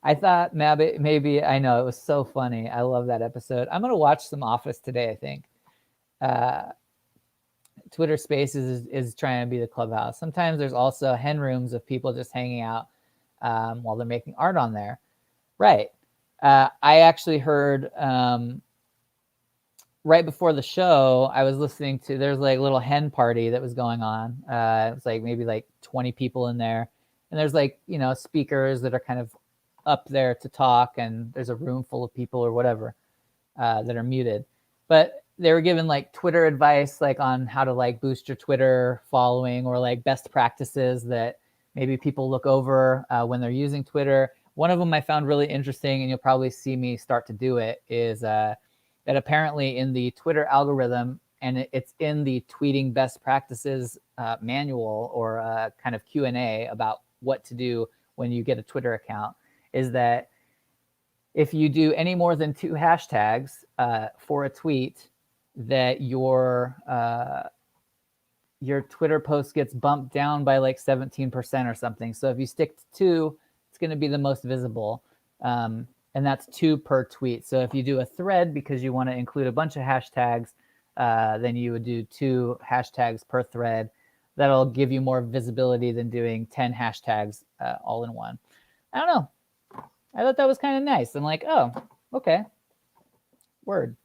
I thought maybe I know, it was so funny. I love that episode. I'm gonna watch some Office today, I think. Twitter Spaces is trying to be the Clubhouse. Sometimes there's also hen rooms of people just hanging out while they're making art on there. Right. I actually heard right before the show, I was listening to, there's like a little hen party that was going on. It was like maybe like 20 people in there. And there's like, you know, speakers that are kind of up there to talk, and there's a room full of people or whatever that are muted. But they were given like Twitter advice, like on how to like boost your Twitter following, or like best practices that maybe people look over when they're using Twitter. One of them I found really interesting, and you'll probably see me start to do it, is that apparently in the Twitter algorithm, and it's in the tweeting best practices manual, or kind of Q&A about what to do when you get a Twitter account, is that if you do any more than 2 hashtags for a tweet, that your Twitter post gets bumped down by like 17% or something. So if you stick to 2, it's going to be the most visible. And that's 2 per tweet. So if you do a thread because you want to include a bunch of hashtags, then you would do 2 hashtags per thread. That'll give you more visibility than doing 10 hashtags all in one. I don't know. I thought that was kind of nice. I'm like, oh, okay. Word.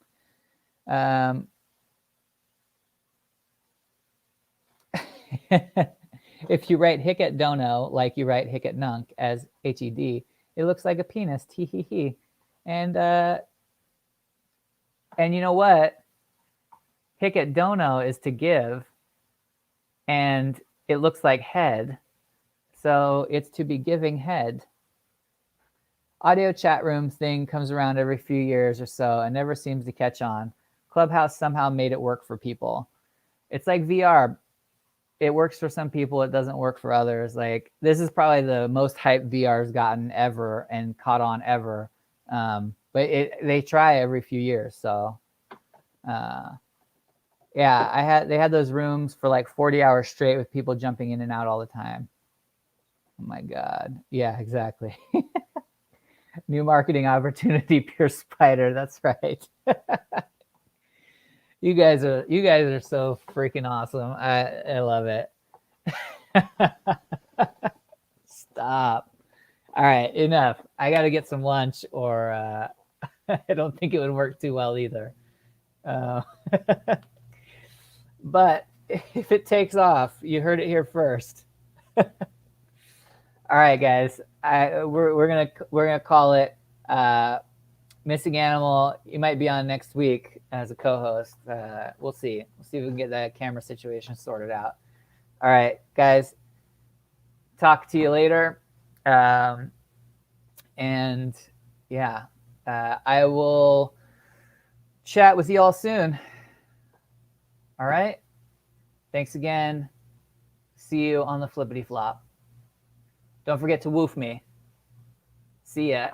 If you write Hicket Dono like you write Hicket Nunk as HED, it looks like a penis. Tee hee hee. And you know what? Hicket Dono is to give, and it looks like head, so it's to be giving head. Audio chat room thing comes around every few years or so and never seems to catch on. Clubhouse somehow made it work for people. It's like VR. It works for some people, it doesn't work for others. Like, this is probably the most hype VR's gotten ever and caught on ever. But they try every few years. So yeah, they had those rooms for like 40 hours straight with people jumping in and out all the time. Oh my God. Yeah, exactly. New marketing opportunity, Pure Spider. That's right. You guys are so freaking awesome. I love it. Stop. All right, enough. I got to get some lunch, or I don't think it would work too well either. But if it takes off, you heard it here first. All right, guys. We're gonna call it Missing Animal. You might be on next week as a co-host. We'll see. We'll see if we can get that camera situation sorted out. All right, guys. Talk to you later. And yeah, I will chat with you all soon. All right. Thanks again. See you on the flippity flop. Don't forget to woof me. See ya.